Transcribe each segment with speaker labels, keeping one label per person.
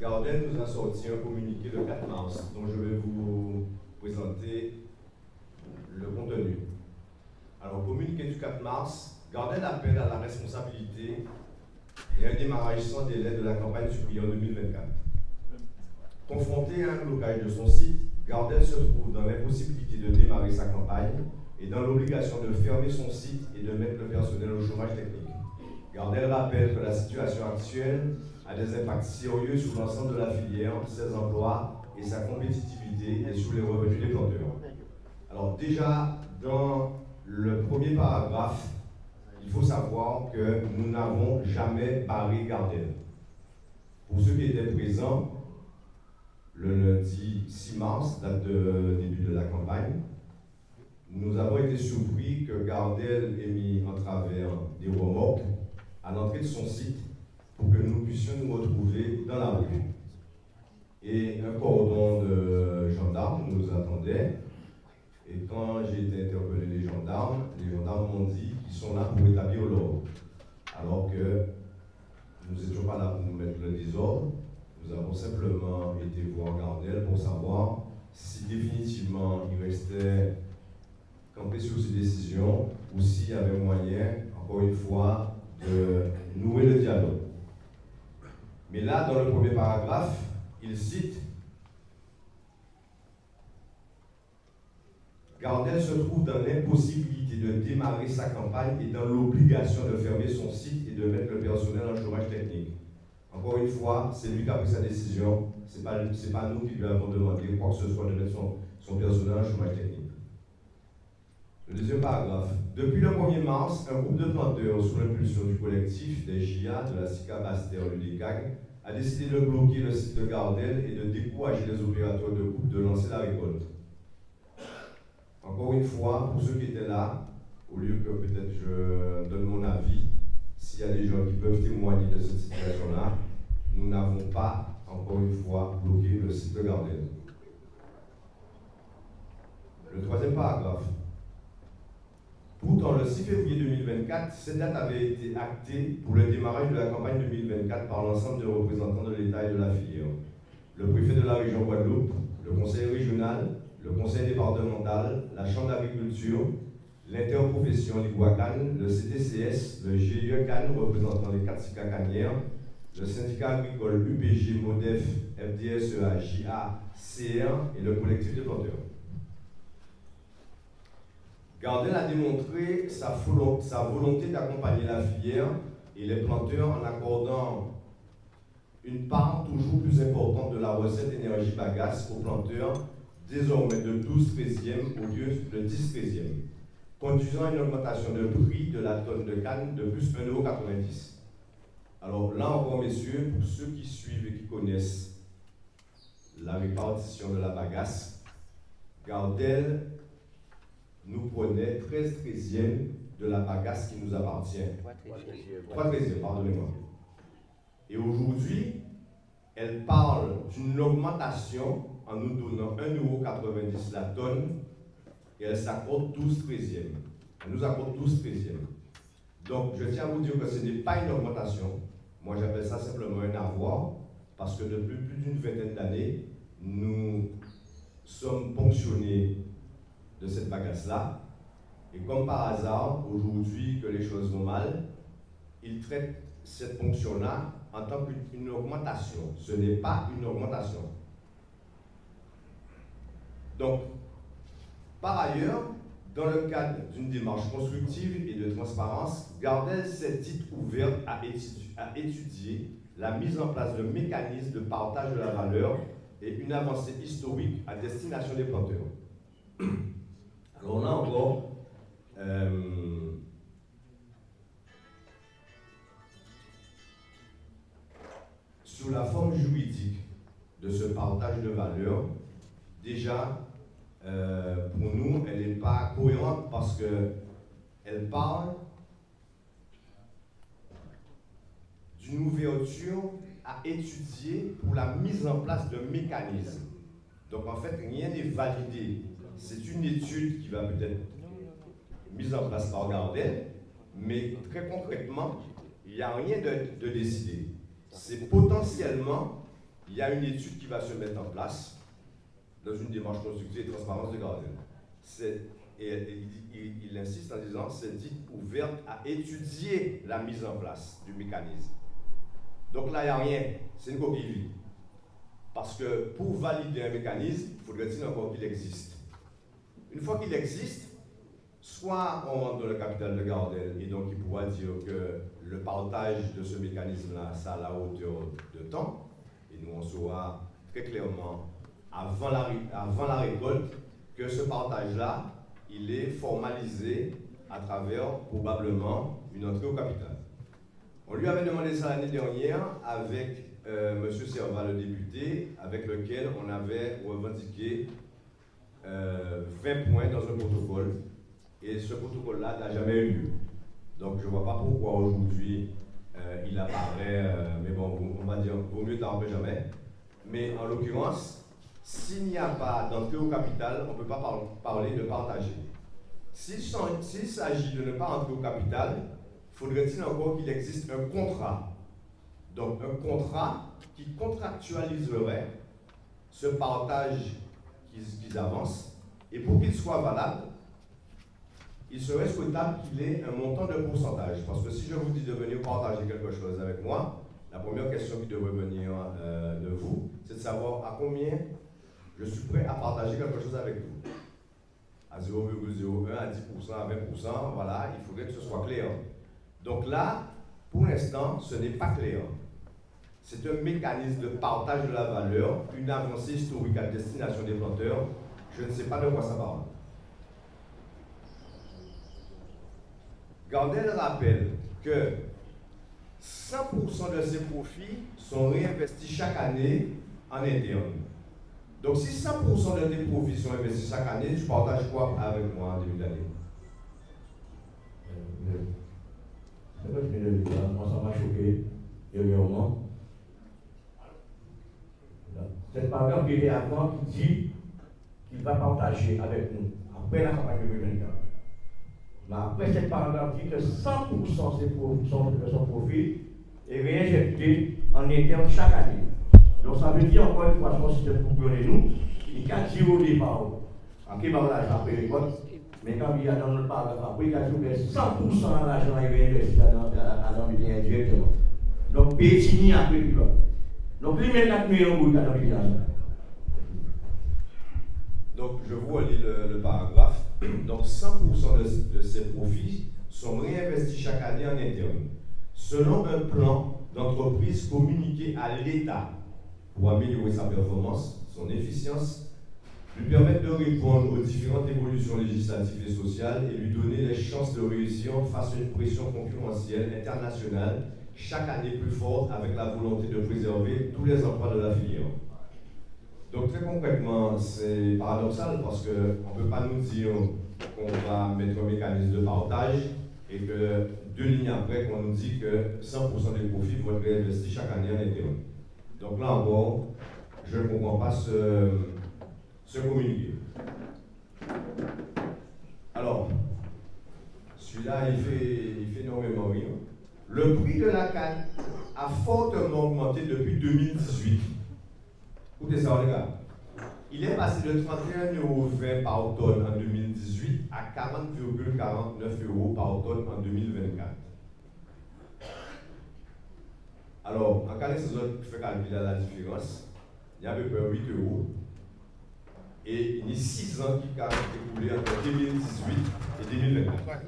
Speaker 1: Gardel nous a sorti un communiqué le 4 mars, dont je vais vous présenter le contenu. Alors, communiqué du 4 mars, Gardel appelle à la responsabilité et un démarrage sans délai de la campagne supérieure 2024. Confronté à un blocage de son site, Gardel se trouve dans l'impossibilité de démarrer sa campagne et dans l'obligation de fermer son site et de mettre le personnel au chômage technique. Gardel rappelle que la situation actuelle a des impacts sérieux sur l'ensemble de la filière, ses emplois et sa compétitivité et sur les revenus des planteurs. Alors déjà, dans le premier paragraphe, il faut savoir que nous n'avons jamais barré Gardel. Pour ceux qui étaient présents, le lundi 6 mars, date de début de la campagne, nous avons été surpris que Gardel ait mis en travers des remorques à l'entrée de son site pour que nous puissions nous retrouver dans la rue. Et un cordon de gendarmes nous attendait. Et quand j'ai été interpellé les gendarmes m'ont dit qu'ils sont là pour établir l'ordre. Alors que nous n'étions pas là pour nous mettre le désordre. Nous avons simplement été voir Gardel pour savoir si définitivement il restait campé sur ses décisions ou s'il y avait moyen, encore une fois, de nouer le dialogue. Mais là, dans le premier paragraphe, il cite Gardel se trouve dans l'impossibilité de démarrer sa campagne et dans l'obligation de fermer son site et de mettre le personnel en chômage technique. Encore une fois, c'est lui qui a pris sa décision, ce n'est pas nous qui lui avons demandé quoi que ce soit de mettre son personnel en chômage technique. Le deuxième paragraphe. Depuis le 1er mars, un groupe de planteurs sous l'impulsion du collectif des GIA de la SICA Bastère Ludécagne a décidé de bloquer le site de Gardel et de décourager les opérateurs de groupe de lancer la récolte. Encore une fois, pour ceux qui étaient là, au lieu que peut-être je donne mon avis, s'il y a des gens qui peuvent témoigner de cette situation-là, nous n'avons pas, encore une fois, bloqué le site de Gardel. Le troisième paragraphe. Pourtant, le 6 février 2024, cette date avait été actée pour le démarrage de la campagne 2024 par l'ensemble des représentants de l'État et de la filière. Le préfet de la région Guadeloupe, le conseil régional, le conseil départemental, la chambre d'agriculture, l'interprofession Liguacan, le CTCS, le GIE Cannes représentant les 4 SICA cannières, le syndicat agricole UPG, MODEF, FDSEA, JA, CR et le collectif des planteurs. Gardel a démontré sa volonté d'accompagner la filière et les planteurs en accordant une part toujours plus importante de la recette énergie bagasse aux planteurs, désormais de 12/13e au lieu de 10/13e, conduisant à une augmentation de prix de la tonne de canne de plus 1,90 €. Alors là encore, messieurs, pour ceux qui suivent et qui connaissent la répartition de la bagasse, Gardel nous prenait 13/13e de la bagasse qui nous appartient. 3/13e, pardonnez-moi. Et aujourd'hui, elle parle d'une augmentation en nous donnant 1,90 € la tonne et elle s'accorde 12/13e. Elle nous accorde 12/13e. Donc, je tiens à vous dire que ce n'est pas une augmentation. Moi, j'appelle ça simplement un avoir parce que depuis plus d'une vingtaine d'années, nous sommes ponctionnés de cette bagasse-là. Et comme par hasard, aujourd'hui que les choses vont mal, ils traitent cette ponction-là en tant qu'une augmentation. Ce n'est pas une augmentation. Donc, par ailleurs, dans le cadre d'une démarche constructive et de transparence, Gardel s'est dit ouvert à étudier la mise en place de mécanismes de partage de la valeur et une avancée historique à destination des planteurs. Alors là encore, sur la forme juridique de ce partage de valeur, déjà, pour nous, elle n'est pas cohérente parce qu'elle parle d'une ouverture à étudier pour la mise en place de mécanismes. Donc en fait, rien n'est validé. C'est une étude qui va peut-être être mise en place par Gardel, mais très concrètement, il n'y a rien de décidé. C'est potentiellement il y a une étude qui va se mettre en place dans une démarche constructive et transparence de Gardel. Il insiste en disant c'est dit ouverte à étudier la mise en place du mécanisme. Donc là, il n'y a rien, c'est une coquille vide. Parce que pour valider un mécanisme, il faudrait-il encore qu'il existe. Une fois qu'il existe, soit on rentre dans le capital de Gardel et donc il pourra dire que le partage de ce mécanisme-là, ça a la hauteur de temps, et nous on saura très clairement avant la récolte que ce partage-là, il est formalisé à travers probablement une entrée au capital. On lui avait demandé ça l'année dernière avec M. Servat, le député, avec lequel on avait revendiqué 20 points dans un protocole. Et ce protocole-là n'a jamais eu lieu. Donc je ne vois pas pourquoi aujourd'hui il apparaît, mais bon, on va dire, vaut mieux tard que jamais. Mais en l'occurrence, s'il n'y a pas d'entrée au capital, on ne peut pas parler de partager. S'il s'agit de ne pas entrer au capital, faudrait-il encore qu'il existe un contrat. Donc un contrat qui contractualiserait ce partage qu'ils avancent. Et pour qu'il soit valable, il serait souhaitable qu'il ait un montant de pourcentage. Parce que si je vous dis de venir partager quelque chose avec moi, la première question qui devrait venir de vous, c'est de savoir à combien je suis prêt à partager quelque chose avec vous. À 0,01, à 10%, à 20%, voilà, il faudrait que ce soit clair. Donc là, pour l'instant, ce n'est pas clair. C'est un mécanisme de partage de la valeur, une avancée historique à destination des planteurs. Je ne sais pas de quoi ça parle. Gardel rappelle que 100% de ses profits sont réinvestis chaque année en interne. Donc si 100% de tes profits sont investis chaque année, tu partages quoi avec moi en début d'année?
Speaker 2: C'est pas que je viens de dire, moi ça m'a choqué dernièrement. Cette paragraphe qui était avant qui dit qu'il va partager avec nous après la campagne 2024. Mais après cette paragraphe dit que 100% de son profit est réinjecté en interne chaque année. Donc ça veut dire encore une fois, si c'est pour nous, il y a 0 au départ. En qui va l'argent après récolte, mais quand il y a dans le paragraphe après, il y a 100% de l'argent est réinvesti dans le bien directement. Donc Pétini après plus bas. Donc lui met 4 millions de dans le bilan.
Speaker 1: Donc je vous relis le paragraphe. Donc 100% de ces profits sont réinvestis chaque année en interne, selon un plan d'entreprise communiqué à l'État pour améliorer sa performance, son efficience, lui permettre de répondre aux différentes évolutions législatives et sociales et lui donner les chances de réussir face à une pression concurrentielle internationale chaque année plus forte avec la volonté de préserver tous les emplois de la filière. Donc très concrètement, c'est paradoxal parce qu'on ne peut pas nous dire qu'on va mettre un mécanisme de partage et que 2 lignes après, qu'on nous dit que 100% des profits vont être réinvestis chaque année en interne. Donc là encore, je ne comprends pas ce communiqué. Alors, celui-là, il fait énormément rire. Le prix de la canne a fortement augmenté depuis 2018. Écoutez ça, les gars. Il est passé de 31,20 € par tonne en 2018 à 40,49 € par tonne en 2024. Alors, en cas de saison qui fait calculer la différence, il y a à peu près 8 €. Et il y a 6 ans qui ont écoulé entre 2018 et 2024.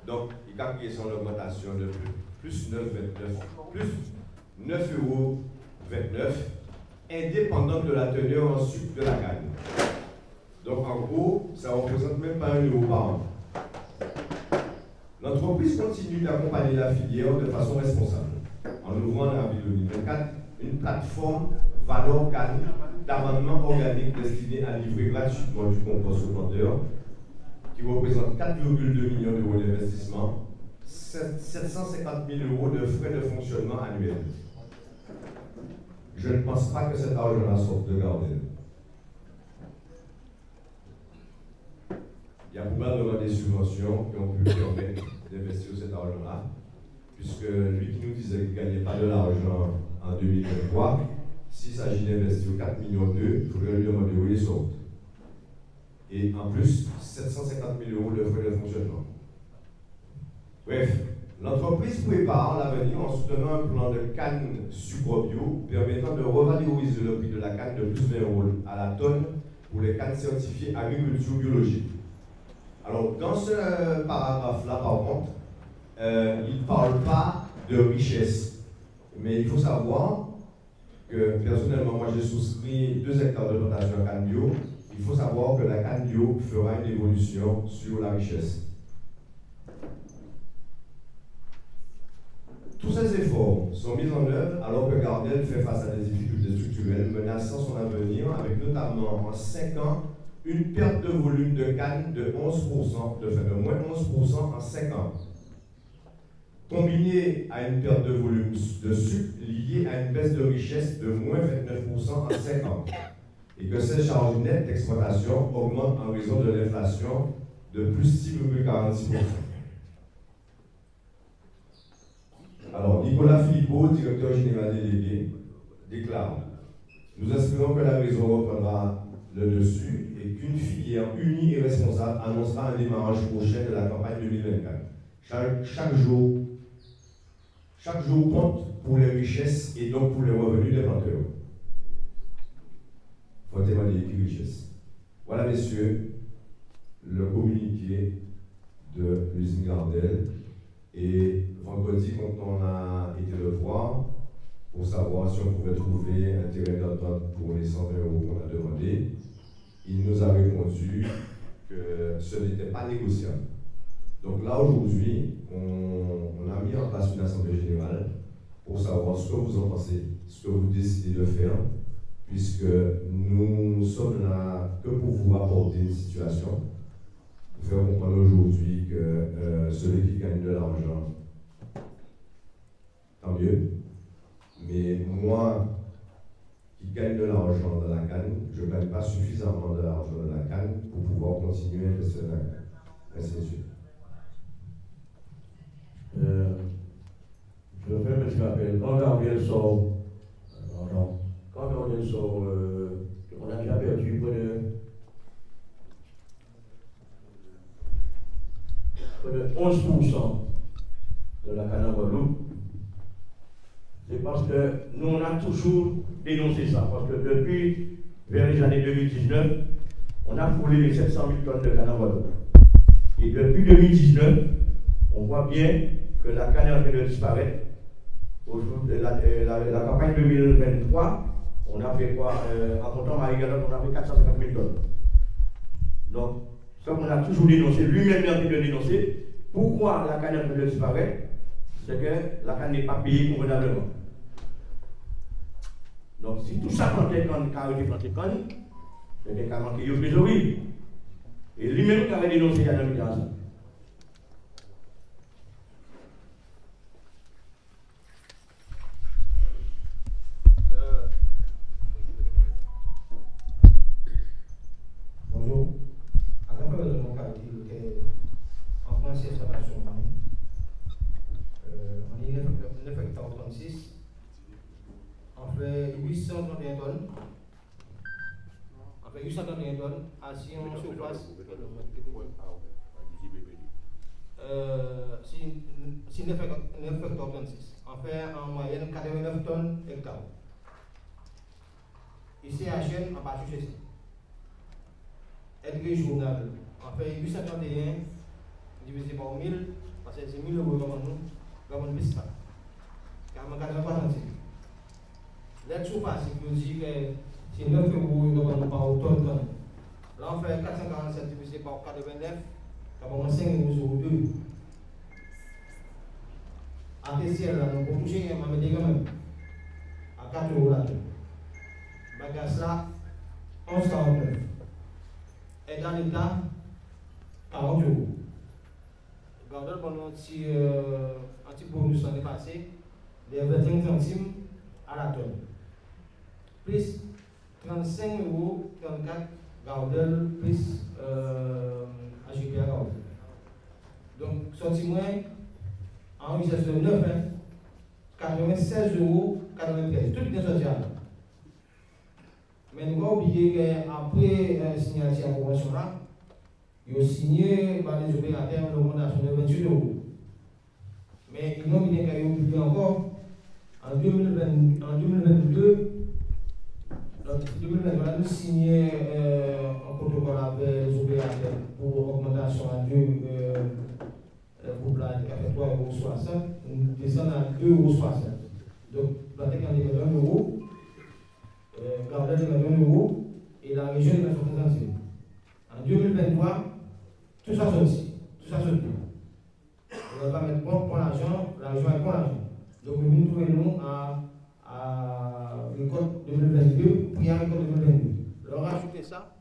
Speaker 1: Donc, il y a calculé son augmentation de plus 9,29 €, indépendante de la teneur en sucre de la canne. Donc, en gros, ça ne représente même pas 1 € par an. L'entreprise continue d'accompagner la filière de façon responsable, en ouvrant en avril 2024 une plateforme Valeur Canne d'amendement organique destinée à livrer gratuitement du compost aux planteurs, qui représente 4,2 millions d'euros d'investissement, 750 000 € de frais de fonctionnement annuels. Je ne pense pas que cet argent-là sorte de Gardel. Il y a probablement des subventions qui ont pu permettre d'investir cet argent-là, puisque lui qui nous disait qu'il ne gagnait pas de l'argent en en 2023. S'il s'agit d'investir 4 millions d'euros, il faudrait lui demander où ils sortent. Et en plus, 750 000 euros de frais de fonctionnement. Bref, l'entreprise prépare l'avenir en soutenant un plan de canne sucre bio permettant de revaloriser le prix de la canne de plus de 20 euros à la tonne pour les cannes certifiées agriculture biologique. Alors, dans ce paragraphe-là, par contre, il ne parle pas de richesse. Mais il faut savoir que, personnellement, moi j'ai souscrit 2 hectares de plantation à canne bio. Il faut savoir que la canne bio fera une évolution sur la richesse. Tous ces efforts sont mis en œuvre alors que Gardel fait face à des difficultés structurelles menaçant son avenir, avec notamment en 5 ans une perte de volume de canne de 11%, de moins 11% en 5 ans. Combiné à une perte de volume de sucre liée à une baisse de richesse de moins 29% en 5 ans. Et que ces charges nettes d'exploitation augmentent en raison de l'inflation de plus 6,46%. Alors, Nicolas Philippot, directeur général délégué, déclare: nous espérons que la raison reprendra le dessus et qu'une filière unie et responsable annoncera un démarrage prochain de la campagne 2024. Chaque jour compte pour les richesses et donc pour les revenus des planteurs. Faut témoigner qui richesse. Voilà, messieurs, le communiqué de l'usine Gardel. Et vendredi, quand on a été le voir pour savoir si on pouvait trouver un terrain d'entente pour les 120 euros qu'on a demandé, il nous a répondu que ce n'était pas négociable. Donc là, aujourd'hui, on a mis en place une assemblée générale pour savoir ce que vous en pensez, ce que vous décidez de faire, puisque nous sommes là que pour vous apporter une situation, pour faire comprendre aujourd'hui que celui qui gagne de l'argent, tant mieux, mais moi qui gagne de l'argent dans la canne, je ne gagne pas suffisamment de l'argent dans la canne pour pouvoir continuer à investir dans la canne. Merci, monsieur.
Speaker 2: Je fais un petit rappel. Quand Gabriel sort, on a déjà perdu près de 11% de la canne en Guadeloupe. C'est parce que nous, on a toujours dénoncé ça. Parce que depuis, vers les années 2019, on a foulé les 700 000 tonnes de canne en Guadeloupe. Et depuis 2019, on voit bien que la canne est en train de disparaître. Aujourd'hui, la campagne 2023, on a fait quoi? En comptant Marie-Galante, on a fait 450 000 tonnes. Donc, ça qu'on a toujours dénoncé, lui-même est en train de dénoncer. Pourquoi la canne est en train de disparaître? C'est que la canne n'est pas payée convenablement. Donc, si tout ça plantait canne, carré planté canne, c'est qu'il y a manqué de trésorerie. Et lui-même qui avait dénoncé il y a 2015 ans.
Speaker 3: Bonjour. À la fin de mon calcul, en français, ça va sur moi. On est 9 hectares 36. On fait 831 tonnes. On fait 831 tonnes. Assis en surface. Si 9 hectares 36. On fait en moyenne 89 tonnes hectares. Ici à Chêne, on va chercher ça. Aide journal, on fait 851 divisé par 1000, parce que c'est 1000 euros comme nous, comme on dit ça. Car on a 46. L'aide surface, il dit que c'est 9 euros comme nous par tonne. Là, on fait 447 divisé par 89, comme on a 5 euros sur 2. À TCL, là, nous pouvons toucher un médicament à 4 euros là. Bagage ça, 11,49. Et dans l'État, 40 euros. Gardez un petit bonus l'année passée, de 25 centimes à la tonne. Plus 35 euros, 34 Gardel, plus AGPA Gardel. Donc, sorti moins, en richesse de 9, 96 euros, 93, tout est sorti. Mais nous ne pouvons pas oublier qu'après signature de la convention là, ils ont signé par les opérateurs une augmentation de 28 €. Mais ils n'ont bien qu'à oublier encore en 2022. Donc, 2023, nous signé un protocole avec les opérateurs pour augmentation à 2 pour la qui a fait 3,60 €, nous descendons à 2,60 €. Donc, la tête en est 1 €, Gardel est 1 € et la région est 60 €. En 2023, tout ça sorti. Tout ça sorti. On va mettre pour l'argent, la région est pour l'argent. Donc, nous trouvons à récolte 2022, puis à récolte 2022. Alors, rajoutez ça.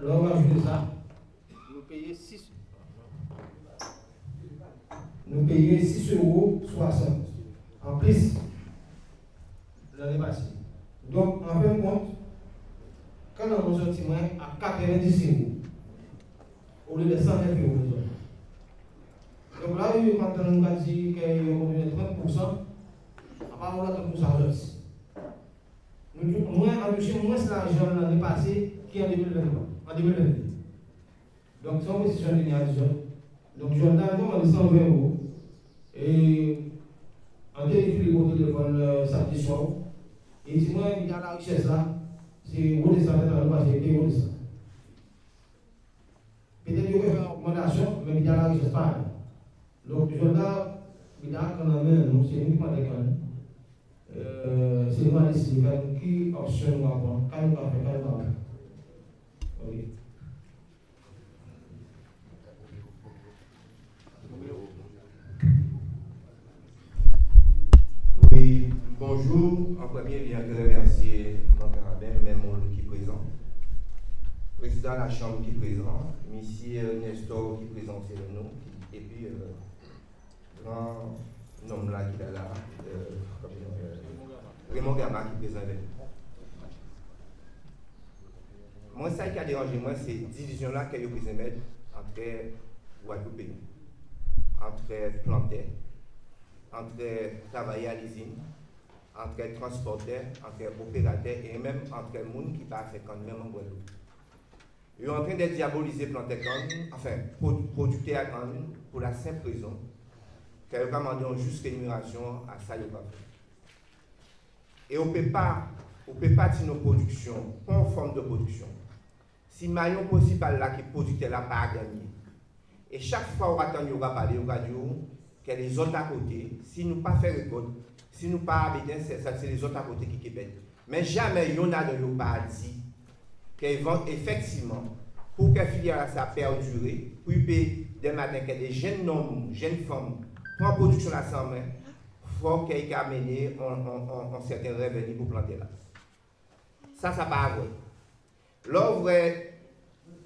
Speaker 3: Alors, rajoutez ça. Nous payons 6. Nous payons 6,60 € en plus l'année passée. Donc, en fin de compte, quand on a sorti à 90 € au lieu de 109 €. Donc là, quand on a dit qu'il y a 30%, à part 30% aussi. Nous avons touché moins l'argent l'année passée qu'en 2023, en 2022. Donc, c'est une décision de l'organisation. Donc, je donne comme 120 €. Et en téléphone, le téléphone samedi soir. Et si moi, il y a la richesse là, c'est redescendre dans le passé, et redescendre. Peut-être qu'il y a une augmentation, mais il y a la richesse pareil. Donc, je donne, il y a quand même, c'est uniquement des cannes. C'est moi décider qui option nous avons, quand nous avons fait, quand nous avons fait. Ok.
Speaker 4: Oui, bonjour. En premier lieu, je remercier mon carabin, même mon qui est présent. Président de la Chambre qui est présent, monsieur Nestor qui est présent, c'est le nom, et puis grand homme là qui est là, Raymond Gama qui est présent avec nous. Moi, ça qui a dérangé, moi, c'est la division là que je peux mettre entre Guadeloupe, entre plantaires, entre travailleurs à l'usine, entre transporteurs, entre opérateurs et même entre les gens qui partent faire quand même en Guadeloupe. Ils sont en train de diaboliser Plantécon, enfin, producteurs à Cannes, pour la simple raison qu'ils ont commandé une juste rémunération à ça. Et on ne peut pas dire nos productions, pas en forme de production. Si maillon principal là qui producteur là pas gagné. Et chaque fois on attend on va parler, on va dire que les autres à côté, si nous pas faire récolte, si nous pas bien c'est les autres à côté qui bêtent. Mais jamais il y en a de nous pas dit qu'ils vont effectivement pour que la filière ça perdure, pour payer des matins que des jeunes hommes, jeunes femmes pour la production là sans main, il faut qu'ils aient amené un certain revenu pour planter là. Ça pas vrai. L'œuvre,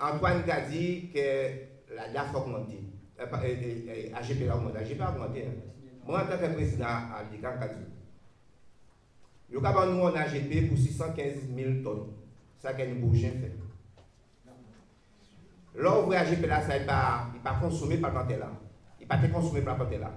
Speaker 4: Antoine a dit que la DAF a augmenté. AGP a augmenté. AGP a augmenté. Moi, en tant que président, à l'ICAN, nous avons un AGP pour 615 000 tonnes. Ça que nous avons fait. L'œuvre AGP là, ça n'est pas consommé par planter là. Il n'est pas consommé par planter là.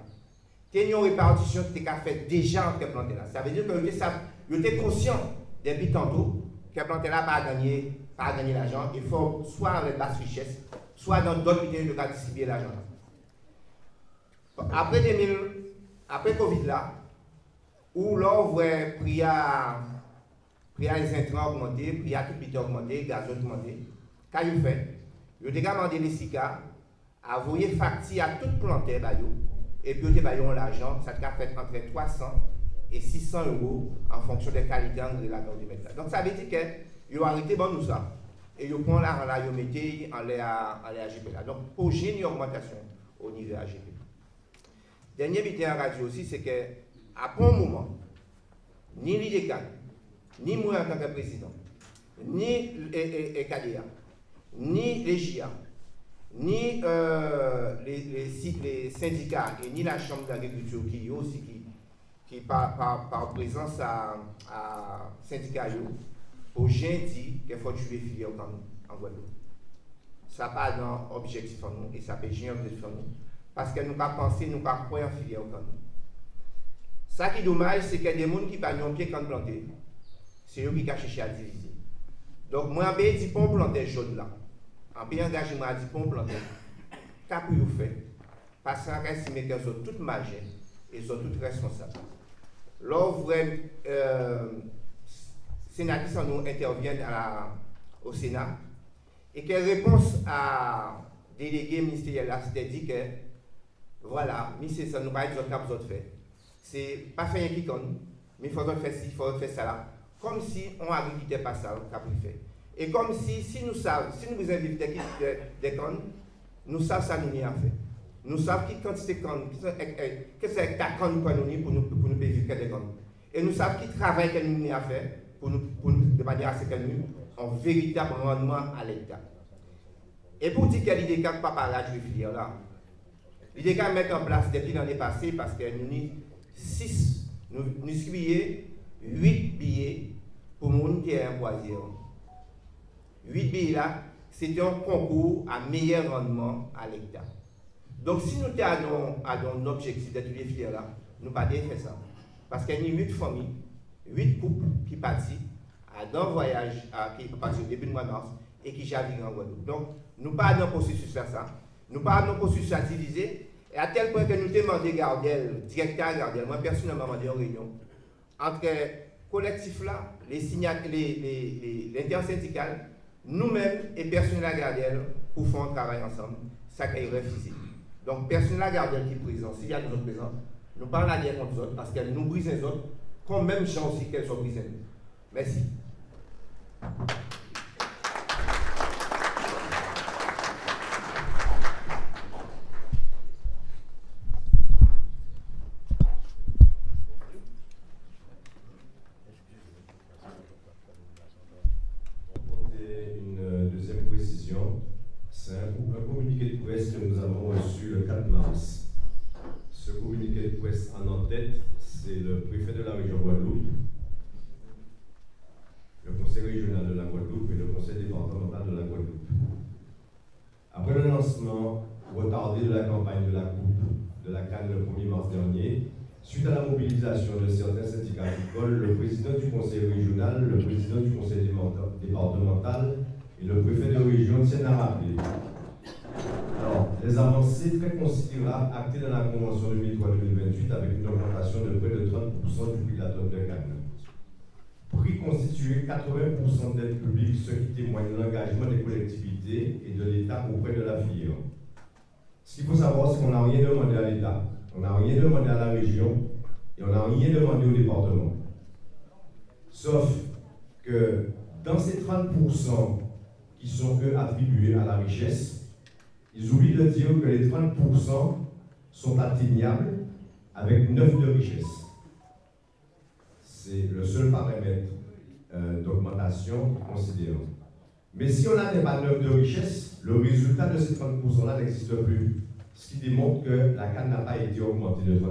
Speaker 4: Il y a une répartition qui était faite déjà entre planter là. Ça veut dire que vous êtes conscient depuis tantôt que planter là n'a pas gagné l'argent. Il faut soit avec basse richesse, soit dans d'autres idées de distribuer l'argent. Après Covid là, où l'offre prix à les intrants augmenté, prix à tout petit augmenté, gaz augmenté, qu'est-ce que vous faites? Vous avez demandé les SICA à envoyer facture à toute planter et puis vous avez l'argent, ça a fait entre 300 et 600 € en fonction des qualités de la du mètre. Donc ça veut dire que vous arrêtez bon nous ça. Et vous prenez l'argent là, vous mettez en AGP là. Donc pour gérer une augmentation au niveau AGP. Dernier bitin en radio aussi, c'est que après un moment, ni l'IDECAN, ni moi en tant que président, ni KDA, ni les GIA, ni les syndicats et ni la Chambre d'agriculture qui aussi qui par présence à syndicat pour j'ai dit qu'il faut tuer les filières en Guadeloupe. ça pas dans l'objectif en nous, et ça peut gérer l'objectif en nous, parce que nous pas penser, nous pas croire en filière comme nous. Ça qui est dommage, c'est qu'il y a des gens qui n'ont pas pied quand planter. C'est eux qui ont cherché à diviser. Donc, moi, je dis pour planter jaune là. En bien engagé, moi, je dis pour planter. Qu'est-ce que vous faites? Parce qu'on estime qu'elles sont toutes majeures et sont toutes responsables. Lorsque sénatrices nous interviennent au Sénat et qu'elle réponse à délégué ministériel là, c'était dit que voilà, c'est ça, nous pas dire ce qu'on fait. C'est pas faire un qui compte, mais il faut faire ci, il faut faire ça là. Comme si on n'avait pas ça qu'on fait. Et comme si nous savons, si nous vous invitons des comptes, nous savons ça nous y a fait. Nous savons qui quantité de comptes, que c'est ta compte pour nous vivre des comptes. Et nous savons qui travail que nous y a fait pour nous de manière à ce que nous un véritable rendement à l'État. Et pour dire que l'idée ne pas parler de filière là, l'idée qu'à mettre en place depuis l'année passée parce que nous avons 6, nous billets, 8 billets pour les gens qui est un croisière. 8 billets là, c'était un concours à meilleur rendement à l'État. Donc si nous avons un objectif de toutes les filières là, nous ne pouvons pas faire ça. Parce qu'il y a 8 familles, 8 couples qui partent dans un voyage qui est passé au début du mois de mars et qui javirent en Guadeloupe. Donc nous ne pouvons pas dans le processus faire ça. Nous ne pouvons pas dans le processus à diviser. Et à tel point que nous demandons Gardel, directeur Gardel, moi personnellement, demandé en réunion, entre collectif là, l'intersyndicale, nous-mêmes et personnel à Gardel, pour faire un travail ensemble, ça qui est refusé. Donc, personnel à Gardel qui est présent, s'il y a nous autres présents, nous parlons à dire contre les autres, parce qu'elles nous brisent les autres, comme même gens aussi qu'elles sont brisées. Merci.
Speaker 1: Une deuxième précision, c'est un communiqué de presse que nous avons reçu le 4 mars. Ce communiqué de presse en tête, c'est le préfet de la région Guadeloupe, le conseil régional de la Guadeloupe et le conseil départemental de la Guadeloupe. Après le lancement retardé de la campagne de la Coupe de la Cannes le 1er mars dernier, suite à la mobilisation de certains syndicats agricoles, le président du conseil régional, le président du conseil départemental et le préfet de région tiennent à rappeler. Alors, les avancées très considérables actées dans la Convention 2003-2028 avec une augmentation de près de 30% du prix de la tonne de canne. Prix constitué 80% d'aide publique, ce qui témoigne de l'engagement des collectivités et de l'État auprès de la filière. Ce qu'il faut savoir, c'est qu'on n'a rien demandé à l'État, on n'a rien demandé à la région et on n'a rien demandé au département. Sauf que dans ces 30% qui sont eux attribués à la richesse, ils oublient de dire que les 30% sont atteignables avec 9 de richesse. C'est le seul paramètre d'augmentation considéré. Mais si on n'atteint pas 9 de richesse, le résultat de ces 30%-là n'existe plus. Ce qui démontre que la canne n'a pas été augmentée de 30%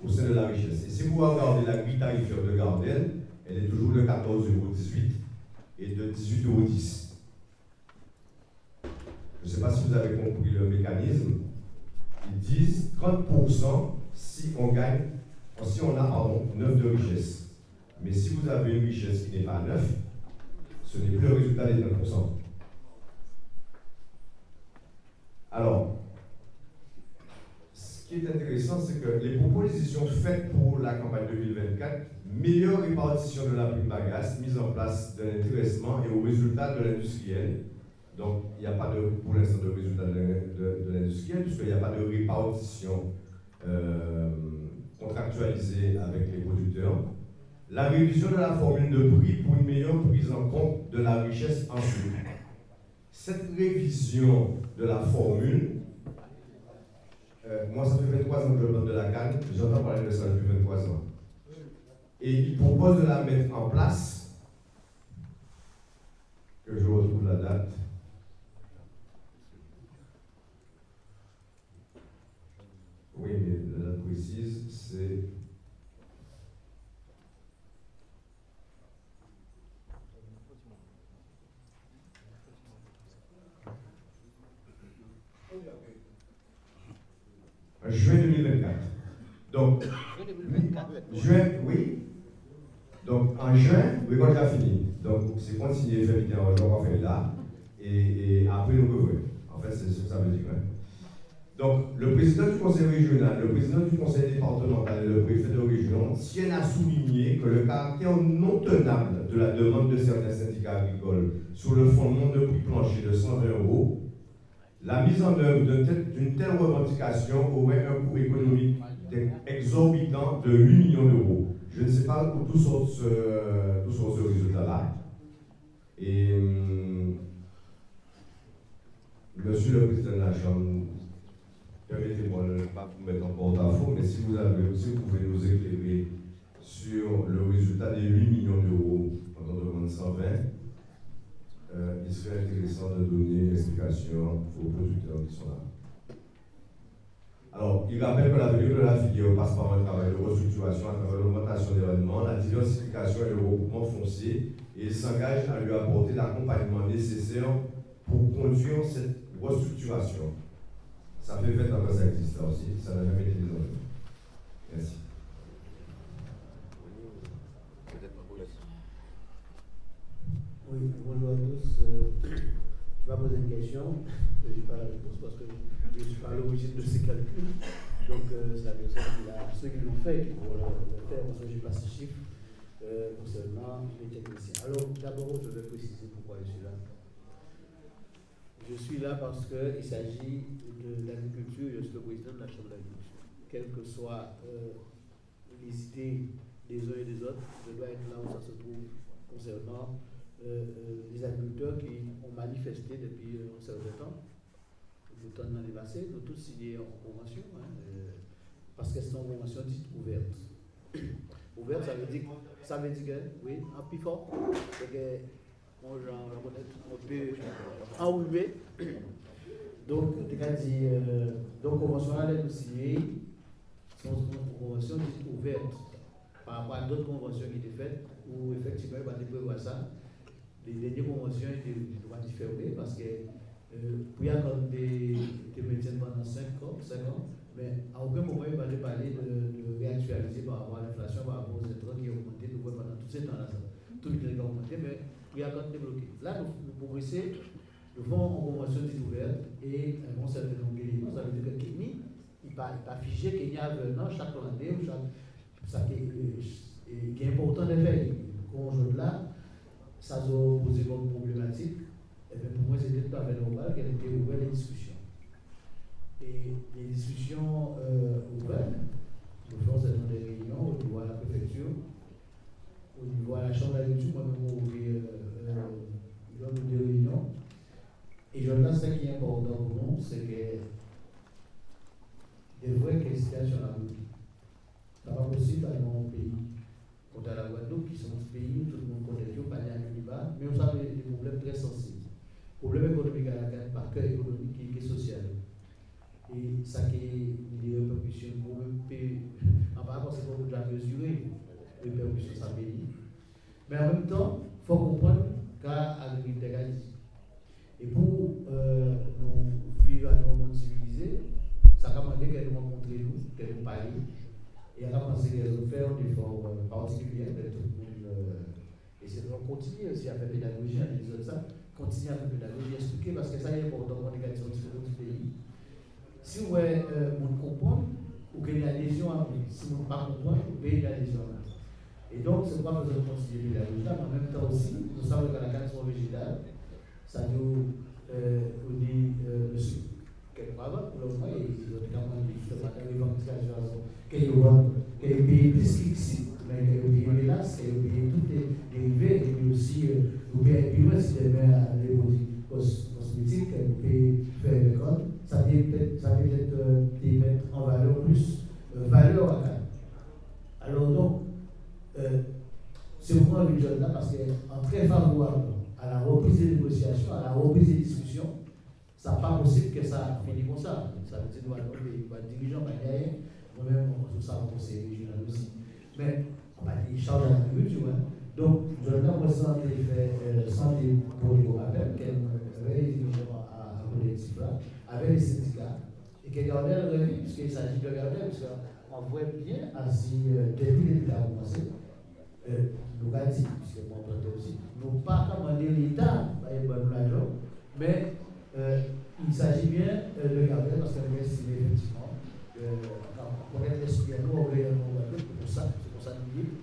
Speaker 1: au sein de la richesse. Et si vous regardez la grille tarifaire de Gardel, elle est toujours de 14,18 € et de 18,10 €. Je ne sais pas si vous avez compris le mécanisme. Ils disent 30% si on gagne, si on a 9 de richesse. Mais si vous avez une richesse qui n'est pas 9, ce n'est plus le résultat des 30%. Alors, ce qui est intéressant, c'est que les propositions faites pour la campagne 2024, meilleure répartition de la prime bagasse, mise en place de l'intéressement et au résultat de l'industriel. Donc, il n'y a pas pour l'instant de résultat de l'industriel, puisqu'il n'y a pas de répartition contractualisée avec les producteurs. La révision de la formule de prix pour une meilleure prise en compte de la richesse en sucre. Cette révision de la formule, moi ça fait 23 ans que je donne de la canne, j'entends parler de ça depuis 23 ans. Et il propose de la mettre en place, que je retrouve la date. Oui, mais la date précise, c'est. Juin, oui. Donc en juin, oui, quand j'ai fini. Donc c'est continuer faire vidéo en juin, on va faire là. Et après, nous revenons. En fait, c'est ce que ça veut dire. Hein. Donc, le président du conseil régional, le président du conseil départemental et le préfet de région tiennent à souligner que le caractère non tenable de la demande de certains syndicats agricoles sur le fondement de prix plancher de 120 €, la mise en œuvre d'une telle revendication aurait un coût économique exorbitant de 8 millions d'euros. Je ne sais pas où tout sort ce résultat-là. Et monsieur le président de la Chambre, permettez-moi de ne pas vous mettre en porte-à-faux, mais si vous pouvez nous éclairer sur le résultat des 8 millions d'euros en demande 120, il serait intéressant de donner une explication aux producteurs qui sont là. Alors, il rappelle que l'avenir de la filière passe par un travail de restructuration à travers l'augmentation des rendements, la diversification et le regroupement foncier, et il s'engage à lui apporter l'accompagnement nécessaire pour conduire cette restructuration. Ça fait 20 ans que ça existe là aussi, ça n'a jamais été des enjeux. Merci.
Speaker 5: Oui, bonjour à tous. Je vais poser une question. Je n'ai pas la réponse parce que je ne suis pas à l'origine de ces calculs. Donc, c'est la personne ceux qui l'ont fait pour le faire, parce que je n'ai pas ces chiffres concernant les techniciens. Alors, d'abord, je vais préciser pourquoi je suis là. Je suis là parce qu'il s'agit de l'agriculture, je suis le président de la Chambre d'agriculture. Quelles que soient les idées des uns et des autres, je dois être là où ça se trouve concernant les agriculteurs qui ont manifesté depuis un certain temps. Le temps de l'année passée, nous tous signés en convention, parce que c'est une convention dite ouverte. Ouverte, ça veut dire que, oui, un plus fort, c'est que on peut enrouler. Donc, donc convention là, nous signée, c'est une convention dite ouverte par rapport à d'autres conventions qui étaient faites, où effectivement, il va prévoir ça. Les dernières conventions étaient fermées parce que pour y avoir des médecins pendant 5 ans, mais à aucun moment il va parler de réactualiser par rapport à l'inflation, par rapport aux intrants qui ont augmenté pendant tous ces temps-là. Tout le temps augmenté, mais il y a quand même débloqué. Là, nous progressons, nous faisons une convention ouverte et un bon certain nombre d'éléments. Ça veut dire que Kenya, il n'est pas figé, Kenya a venant chaque année ou ça qui est important de faire. Conjoint là, ça a posé comme problématique. Et bien pour moi, c'était tout à fait normal qu'elle était ouverte les discussions. Et les discussions ouvertes, nous faisons certaines des réunions au niveau de la préfecture, au niveau de la chambre d'agriculture, moi-même, nous avons des réunions. Et je pense que ce qui est important pour nous, c'est que des vraies questions sur la route. Ce n'est pas possible d'aller dans un pays, comme la Guadeloupe, qui sont un pays où tout le monde connaît, pas de débat, mais on a des problèmes très sensibles. Problème économique à la carte, par cœur économique qui est social. Et ça qui est des répercussions pour le pays. En parlant, c'est pour déjà mesurer les répercussions sur le pays. Mais en même temps, il faut comprendre qu'à l'agriculture dit. Et pour nous vivre dans un monde civilisé, ça a demandé qu'elle nous rencontre nous, qu'elle nous parle. Et elle a pensé qu'elle nous fait un effort particulier avec tout le monde. Et c'est de continuer aussi à faire pédagogie, à dire ça, continuer à faire pédagogie, expliquer, parce que ça est important pour les questions du pays. Si vous comprenez, ou qu'il y a des adhésion à vous, si vous ne pas comprendre, vous payez l'adhésion là. Et donc, c'est pourquoi nous avons continué pédagogie là, mais en même temps aussi, nous savons que la question végétale, ça nous dit quelque part pour le moment, et notamment les revendications qu'il y a pays plus qu'ici, mais qu'il y a pays mélasse, qu'il y a pays toutes les dérivés, et puis aussi, nous payons plus loin si les mains les cosmétiques, nous payons faire des comptes, ça peut peut-être mettre en valeur plus valeur à ça. Alors donc, c'est pourquoi on est là, parce qu'en très favorable à la reprise des négociations, à la reprise des discussions, ça n'est pas possible que ça finisse comme ça. Ça veut dire que les dirigeants, moi-même, on ça au conseil régional aussi. Mais ils changent la culture. Donc, je vais moi sans pour les rappels, avec les dirigeants à collectif là, avec les syndicats, et qu'ils gardaient le revenu, puisqu'il s'agit de garder, parce on voit bien, si depuis l'État a commencé, nous avons dit, puisque moi je aussi, nous pas commander l'État, mais il s'agit bien de garder, parce que c'est effectivement, on est l'esprit à nous, on est pour ça, c'est pour ça que nous disons,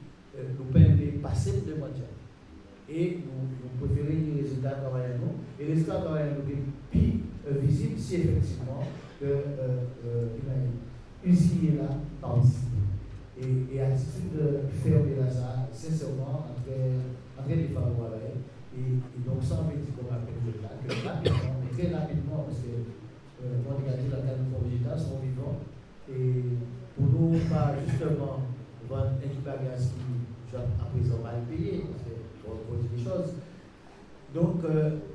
Speaker 5: nous pouvons passer pour des mondiales. Et nous préférons les résultats travailler à nous, et les résultats travailler à nous sont plus visibles si effectivement usine là participer. Et attitude fermée là, ça, sincèrement, très défavorable. Et donc, ça, on veut dire qu'on va faire le cas, que rapidement, mais très rapidement, parce que, on regarde dans le cadre de l'État, sont vivants, et pour nous, pas justement vendre un bagage qui, à présent, va le payer, parce qu'on dit des choses. Donc,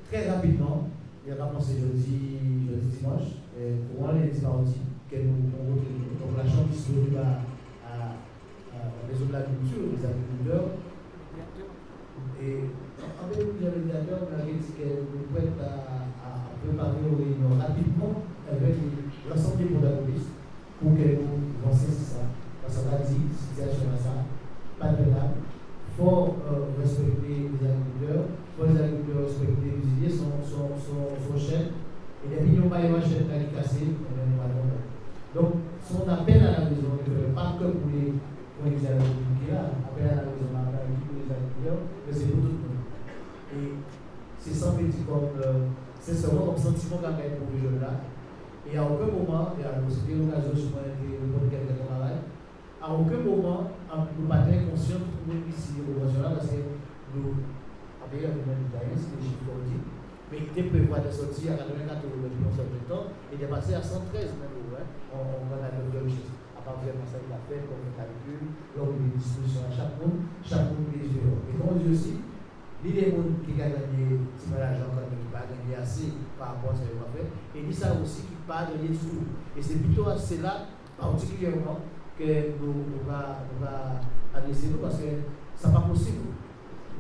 Speaker 5: très rapidement, il y a commencé jeudi dimanche, pour les dispartis que nous retenons. Donc, la chambre disponible à la maison de l'agriculture, les agriculteurs. Et en fait, les médiateurs, on avait dit que nous pouvons à préparer aux réunions rapidement avec l'ensemble des protagonistes pour que nous avancions sur ça. Parce qu'on a dit, situation à ça, pas de là. Il faut respecter les agriculteurs, il faut les agriculteurs respecter les usiniers, son chef. Et les millions pas une chaîne qui est cassée, donc, son appel à la maison, pas que pour les agriculteurs qui sont là, appel à la maison, pour les agriculteurs, mais c'est pour tout le monde. Et c'est sans petit comme, c'est seulement comme sentiment qu'on a pour les jeunes là. Et à aucun moment, et alors c'était l'occasion souvent de quelqu'un de malade, à aucun moment, nous ne sommes pas conscients de tout le monde ici, là, parce que nous, avec le même détail, c'est des chiffres qu'on dit, mais il était prévu de sortir à 94 depuis un certain temps, et de passer à 113 même. On va la même chose. À part vraiment ça, il a fait comme un calcul, l'homme des dispositions à chaque monde est différent. Et comme on dit aussi, les gens qui ont gagné l'argent quand même, qui n'ont pas gagné assez par rapport à ce qu'ils ont fait, et dit ça aussi qui n'ont pas gagné du tout. Et c'est plutôt à cela, particulièrement, que nous va adresser nous, parce que ça n'est pas possible.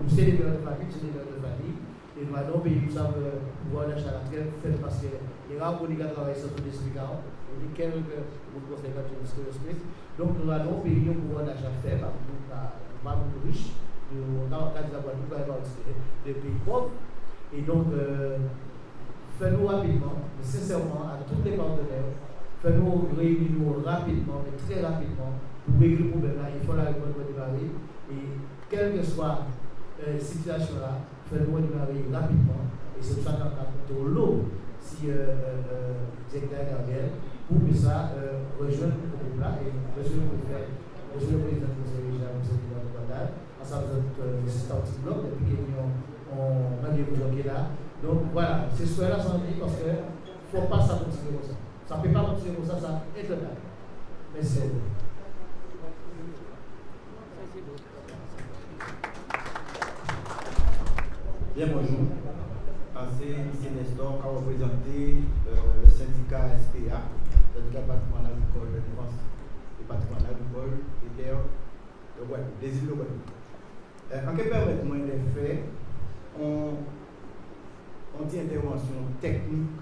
Speaker 5: Nous, c'est des périodes de famille, c'est des périodes de famille. Et nous allons payer pour ça pouvoir l'achat à la traite, parce que les rares qui travaillent sur tout l'explication, on dit quelques conséquences de ce que l'explique. Donc nous allons payer pour pouvoir l'achat faible, nous pas nous riches, nous avons un cas de la Guadeloupe, nous avons des pays pauvres. Et donc, fais-nous rapidement, mais sincèrement, à tous les partenaires, fais-nous réunir rapidement, mais très rapidement, pour régler le problème là. Il faut la réponse de Paris. Et quelle que soit cette situation-là, fais-nous démarrer rapidement, et c'est pour ça qu'on a compté au lot si directeur Gabriel, pour que ça rejoigne le groupe là, et monsieur le président du conseil régional, monsieur le président de Guadeloupe, ensemble de ce petit bloc, depuis qu'on a des gens qui est là. Donc voilà, c'est ce là sans dire, parce qu'il ne faut pas ça continuer comme ça. Ça ne peut pas continuer comme ça est intenable. Merci à vous.
Speaker 6: Bien, bonjour. C'est M. Nestor qui a représenté le syndicat SPA, le syndicat patrimoine agricole de défense du patrimoine agricole et terre de Guadeloupe, des îles de Guadeloupe. En quelque permettre-moi de faire une intervention technique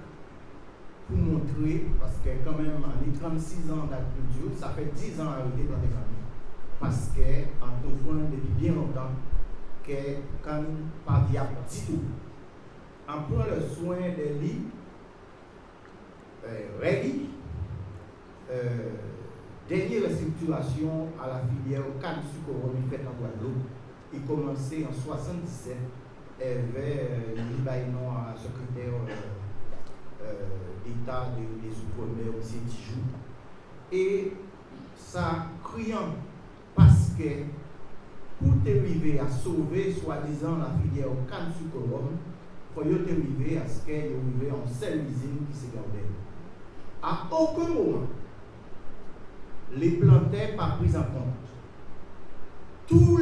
Speaker 6: pour montrer, parce que quand même, en les 36 ans d'agriculture, ça fait 10 ans à arrêter dans les familles. Parce qu'en tout point, depuis bien longtemps, que quand pas viable du tout, on prend le soin des lits, dernière restructuration à la filière canne sucre faite en Guadeloupe. Il commençait en 1977 avec l'Ibaïnon à secrétaire d'État des Outre-mer, M. Tijoux. Et ça criant parce que pour arriver à sauver soi-disant la filière canne sucre, il faut arriver à ce qu'il y ait en seule usine qui se gardait. À aucun moment, les plantains pas pris en compte. Tous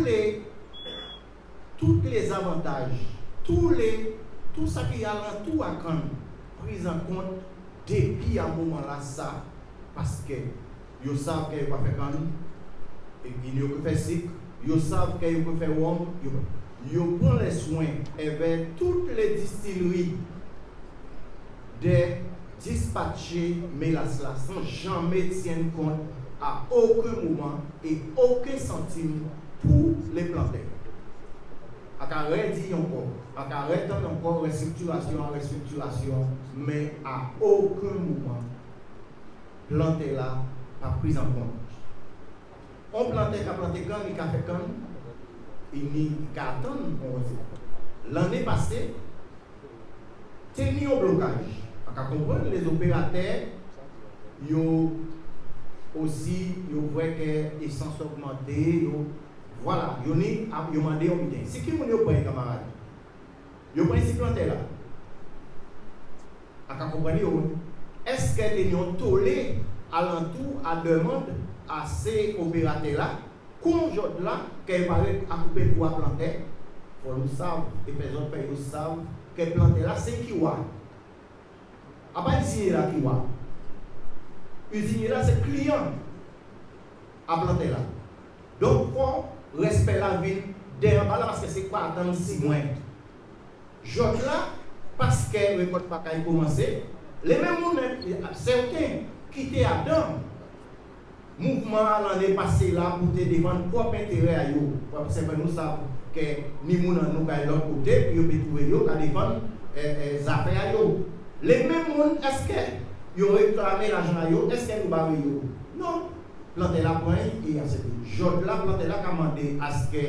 Speaker 6: les avantages, tout ça qui y a là, tout à quand pris en compte depuis à moment là ça, parce que ils savent qu'ils peuvent faire canne, et ils peuvent faire cycle, ils savent qu'ils peuvent faire wom, ils prennent les soins avec toutes les distilleries de dispatcher mélasse là sans jamais tenir compte à aucun moment et aucun centime pour les planter. À carré dit encore, à carré donne encore restructuration, mais à aucun moment planter là a pris en compte. On plantait qu'à planter quand, il a fait quand, il n'y a attendre. L'année passée, c'est mis au blocage. À comprendre, les opérateurs, ils aussi, ils voient que l'essence augmentée, voilà, ils ont demandé au midi. C'est qui vous avez camarade? Vous avez ici planté là. À comprendre, est-ce que vous avez toléré à l'entour, à demande à ces opérateurs-là, qu'on jette là, qu'ils paraissent à couper pour planter, pour nous savent, et les autres pays nous savent, que planter là, c'est qui va. À pas usiner là qui va. Usiner là, c'est client à planter là. Donc, pour respecter la ville, derrière là, parce que c'est pas attendre 6 mois. Jette là, parce que le récolte pas commencer, les mêmes gens, certains qui étaient à dedans, mouvement l'année passée là pour te défendre propre intérêt à eux. Parce que nous savons que ni moun nous de l'autre côté, puis ils peuvent trouver eux qui défendre les affaires à eux. Les mêmes gens, est-ce qu'ils ont réclamé l'argent à eux? Est-ce qu'ils nous barrent eux? Non. Planter la point et accepter. Jot là, planter là, commandé à ce que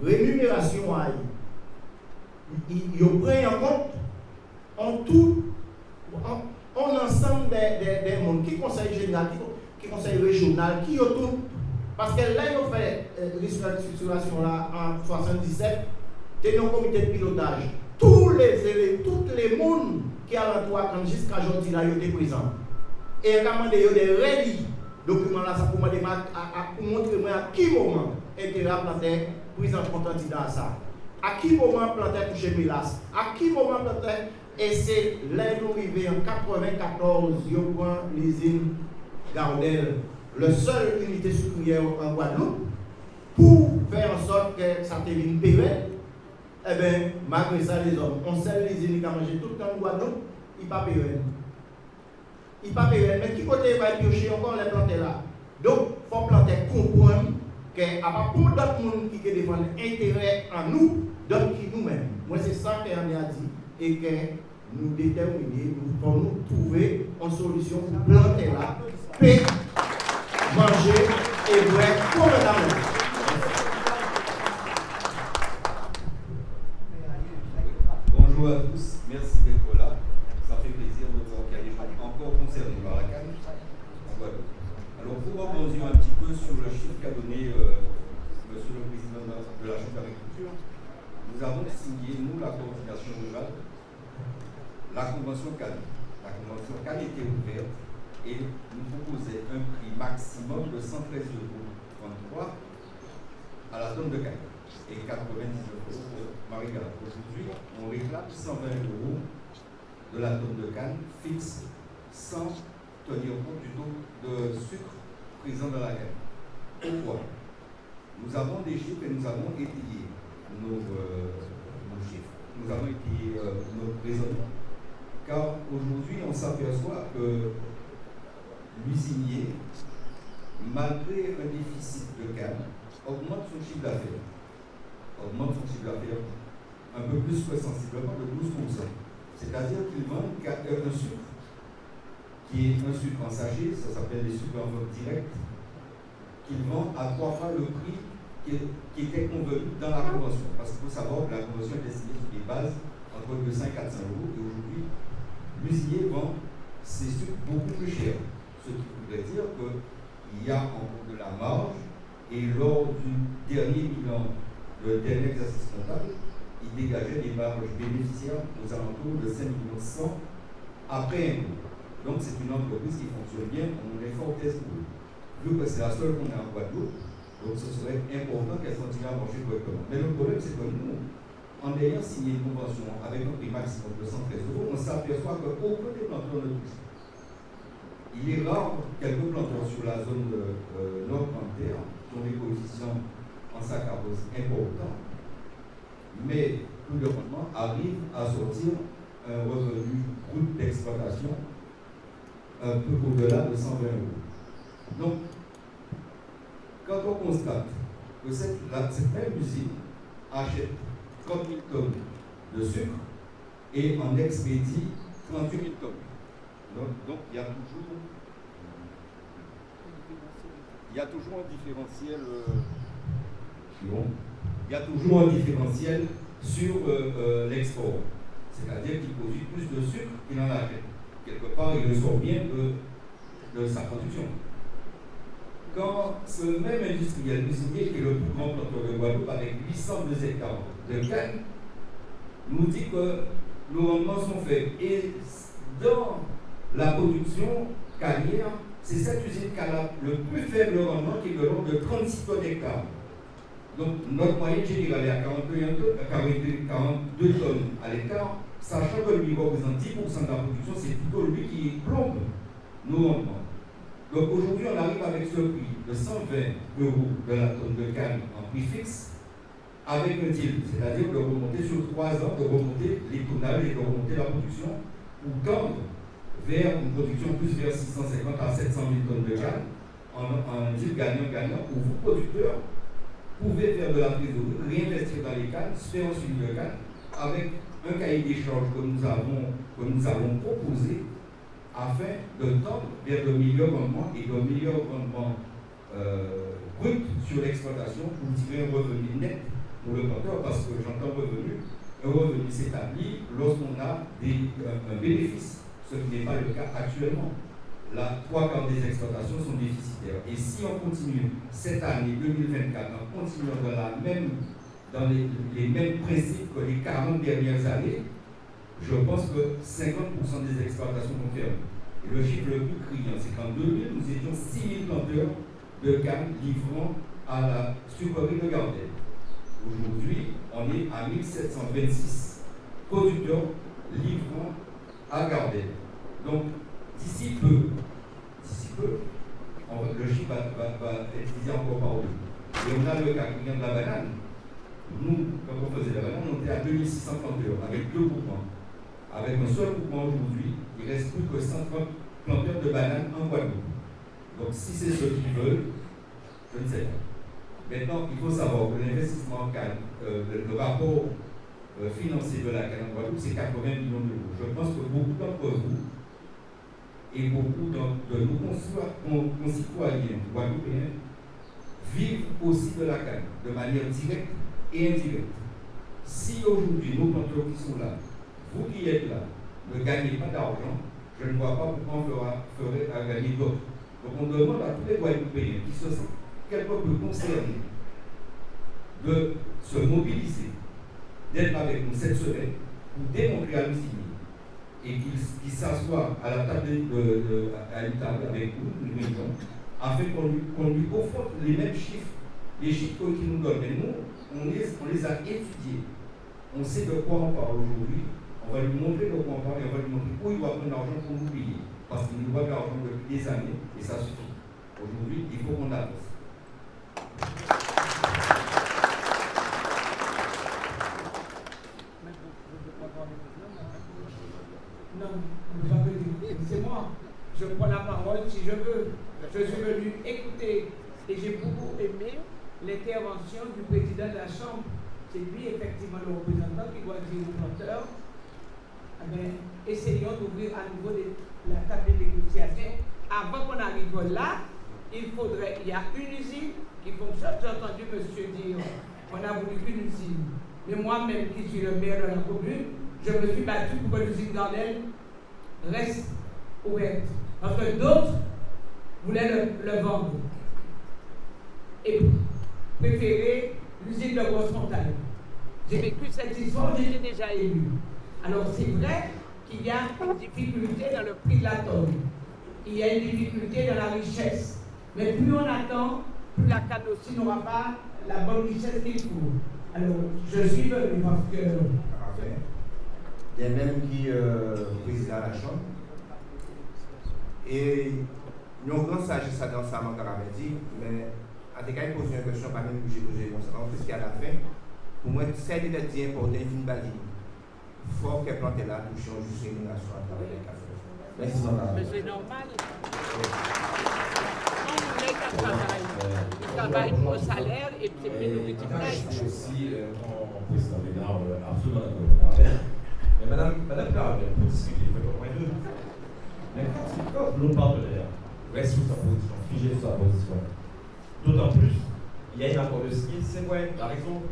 Speaker 6: rémunération aille. Ils prennent en compte en tout, en ensemble des mondes qui conseil général, qui conseil régional, qui autour. Parce que là, ils ont fait restructuration là en 77, ils ont un comité de pilotage. Tous les mondes qui alentour jusqu'à aujourd'hui là, ils étaient présents. Et ils ont demandé des rédits. Document là, ça pour montrer à qui moment intérêt à planter prise en compte candidat à ça. À qui moment planter toucher Milas, à qui moment planter, et c'est là nous arrivés en 94, ils prend l'usine Gardel, le seul unité sucrière en Guadeloupe, pour faire en sorte que ça devienne pérenne. Eh bien, malgré ça, les hommes, on sait l'usine qui a mangé tout le temps en Guadeloupe, il n'est pas pérenne. Il pas pérenne, mais qui côté va piocher encore les planter là. Donc, il faut planter comprendre qu'à part pour d'autres monde qui défendent intérêt en nous, d'autres qui nous-mêmes. Moi, c'est ça qu'on a dit et que nous déterminer, nous pouvons trouver une solution pour planter là, paix, manger et boire convenablement.
Speaker 7: Bonjour à tous, merci d'être là. Ça fait plaisir de voir qu'il y a des gens encore concernés par la canne en Guadeloupe. Alors, pour rebondir un petit peu sur le chiffre qu'a donné Monsieur le Président de la Chambre d'agriculture, nous avons signé, nous, la coordination rurale, la convention Cannes. La convention Cannes était ouverte et nous proposait un prix maximum de 113,33 € à la tonne de canne et 99 € pour Marie-Galante. Aujourd'hui, on réclame 120 € de la tonne de canne fixe sans tenir compte du taux de sucre présent dans la canne. Pourquoi? Nous avons des chiffres et nous avons étayé nos chiffres. Nous avons étayé notre raisonnement. Car aujourd'hui, on s'aperçoit que l'usinier, malgré un déficit de canne, augmente son chiffre d'affaires. Augmente son chiffre d'affaires un peu plus que sensiblement de 12%. C'est-à-dire qu'il vend un sucre qui est un sucre en sachet, ça s'appelle des sucres en vente directe, qu'il vend à 3 fois le prix qui était convenu dans la convention. Parce qu'il faut savoir que la convention est destinée sur des bases entre 200 et 400 € et aujourd'hui, l'usinier vend ces sucres beaucoup plus chers. Ce qui voudrait dire qu'il y a encore de la marge et lors du dernier bilan, le dernier exercice comptable, il dégageait des marges bénéficiaires aux alentours de 5,1 millions après impôt. Donc c'est une entreprise qui fonctionne bien, on est fort test pour eux. Vu que c'est la seule qu'on a en Guadeloupe, donc ce serait important qu'elle continue à marcher correctement. Mais le problème c'est que nous, en ayant signé une convention avec un prix maximum de 113 €, on s'aperçoit qu'aucun des planteurs ne touche. Il est rare quelques planteurs sur la zone nord-frontière qui ont des coefficients en saccharose importants, mais tout le rendement arrive à sortir un revenu brut d'exploitation un peu au-delà de 120 €. Donc, quand on constate que cette même usine achète 30 000 tonnes de sucre et en expédie 38 000 tonnes. Donc il y a toujours un différentiel. Il y a toujours un différentiel sur l'export. C'est-à-dire qu'il produit plus de sucre qu'il en achète. Quelque part, il ressort bien de sa production. Quand ce même industriel, qui est le plus grand planteur de Guadeloupe avec 802 hectares de canne, nous dit que nos rendements sont faibles. Et dans la production cannière, c'est cette usine qui a le plus faible rendement qui est de l'ordre de 36 tonnes d'hectares. Donc notre moyenne générale est à 42 tonnes à l'hectare, sachant que lui représente 10% de la production, c'est plutôt lui qui plombe nos rendements. Donc aujourd'hui, on arrive avec ce prix de 120 € de la tonne de canne en prix fixe, avec un deal, c'est-à-dire de remonter sur 3 ans, de remonter les tonnages et de remonter la production pour tendre vers une production plus vers 650 à 700 000 tonnes de canne, en deal gagnant-gagnant, où vous, producteurs, pouvez faire de la trésorerie, réinvestir dans les cannes, faire un suivi de canne, avec un cahier des charges que nous avons proposé afin de tendre vers de meilleurs rendements et de meilleurs rendements bruts sur l'exploitation pour tirer un revenu net pour le planteur, parce que j'entends un revenu s'établit lorsqu'on a un bénéfice, ce qui n'est pas le cas actuellement. Là, 3/4 des exploitations sont déficitaires. Et si on continue cette année 2024 en continuant dans les mêmes principes que les 40 dernières années, je pense que 50% des exploitations vont fermer. Et le chiffre le plus criant, c'est qu'en 2000, nous étions 6 000 planteurs de canne livrant à la sucrerie de Gardel. Aujourd'hui, on est à 1726 producteurs livrant à Gardel. Donc, d'ici peu, le chiffre va être divisé encore par deux. Et on a le cas criant de la banane. Nous, quand on faisait la banane, on était à 2600 planteurs, avec 2 groupements. Avec un seul groupement aujourd'hui, il ne reste plus que 130 planteurs de bananes en Guadeloupe. Donc si c'est ce qu'ils veulent, je ne sais pas. Maintenant, il faut savoir que l'investissement en canne, le rapport financier de la canne en Guadeloupe, c'est 80 millions d'euros. Je pense que beaucoup d'entre vous et beaucoup de nos concitoyens guadeloupéens vivent aussi de la canne, de manière directe et indirecte. Si aujourd'hui nos planteurs qui sont là, vous qui êtes là, ne gagnez pas d'argent, je ne vois pas pourquoi on ferait à gagner d'autres. Donc on demande à tous les Guadeloupéens qui se sentent quelque peu concernés de se mobiliser, d'être avec nous cette semaine pour démontrer à Lucie et qu'ils s'assoient à la table à une table avec nous, une réunion, afin qu'on lui offre les mêmes chiffres, les chiffres qu'il nous donne. Mais nous, on les a étudiés. On sait de quoi on parle aujourd'hui. On va lui montrer de quoi on parle et on va lui montrer où il doit prendre l'argent pour nous payer. Parce qu'il nous doit de l'argent depuis des années et ça suffit. Aujourd'hui, il faut qu'on avance.
Speaker 8: Non, c'est moi. Je prends la parole si je veux. Je suis venu écouter et j'ai beaucoup aimé l'intervention du président de la Chambre. C'est lui effectivement le représentant qui doit dire aux planteurs. Essayons d'ouvrir à nouveau la table de négociation. Avant qu'on arrive là, il y a une usine qui fonctionne. J'ai entendu monsieur dire qu'on a voulu qu'une usine. Mais moi-même, qui suis le maire de la commune, je me suis battu pour que l'usine Gardel reste ouverte. Parce que d'autres voulaient le vendre. Et préférer l'usine de Grosse-Montagne. J'ai vécu cette histoire, j'étais déjà élu. Alors c'est vrai qu'il y a une difficulté dans le prix de la tonne. Il y a une difficulté dans la richesse. Mais plus on attend, plus la canne aussi n'aura pas la bonne richesse qu'il faut. Alors, je suis venu parce que...
Speaker 2: Parfait. Il y a même qui président la Chambre. Et nous avons grand sagesse dans ça, dit, mais en tout cas, il pose une question, pas même que j'ai posé comme ça, parce qu'à la fin, pour moi, c'est d'être important, il faut une baline. Il faut qu'elle plante là, pour changer juste une rémunération à travers les cafés. Merci, madame.
Speaker 8: Mais c'est normal. Ils travaillent pour un salaire et puis c'est plus nourriture.
Speaker 9: Je suis aussi en président Bénard, absolument d'accord. Mais Madame Carabel, pour discuter, il faut au moins deux. Mais quand nos partenaires restent sur sa position, figés sur sa position, d'autant plus, il y a un accord de ski, c'est vrai, la raison.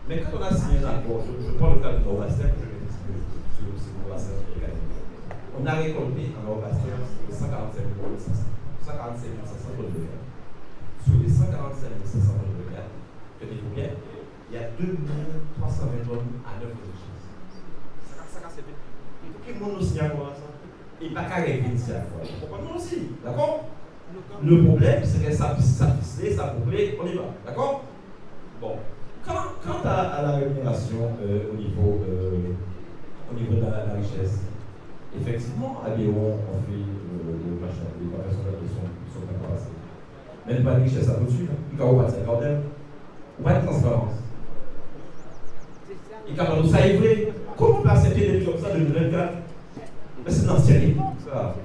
Speaker 9: Mais quand on a signé un accord, je prends le cas de Norbastel, que je vais expliquer sur Norbastel également. On a récolté en Norbastel 145 500 tonnes de verre. Sur les 145 500 tonnes de verre, tenez-vous bien, il y a 2320 tonnes à 9 de richesse. Ça c'est bien. Il faut que le monde nous signe à ça. Et pas qu'à rêver ici à la fois. Pourquoi nous aussi? D'accord? Le problème, c'est que ça ficelé, ça bouclé, on y va. D'accord? Bon. Quant à la rémunération au niveau de la richesse, effectivement, à Léon, on fait le machin, les professionnels qui sont bien passés. Mais pas de richesse à tout de suite. Il n'y a pas de secondel, pas de transparence. Il n'y a pas de ça vrai. Comment on peut accepter des choses comme ça de 2024? Mais c'est l'ancienne époque, ça.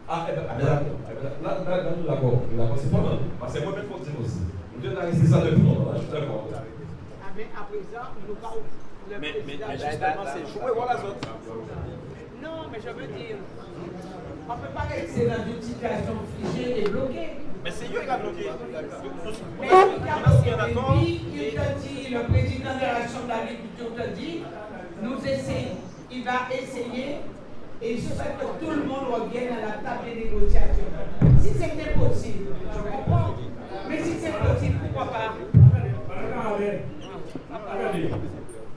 Speaker 9: Ah, là, nous d'accord. C'est pas non. Parce que moi-même, il faut dire aussi. Nous devons arrêter ça depuis longtemps, je suis d'accord.
Speaker 8: Mais à présent, nous parlons.
Speaker 10: Mais justement, c'est jouer, voilà ça.
Speaker 8: Non, mais je veux dire, on ne peut pas rester dans une situation figée et bloquée.
Speaker 10: Mais c'est eux qui ont bloqué.
Speaker 8: Mais il te dit, le président de la Chambre d'agriculture te dit, nous essayons, il va essayer. Et je souhaite que tout le monde revienne à la table des négociations. Si c'était possible, je comprends. Mais si c'est possible, pourquoi pas?
Speaker 11: Regardez,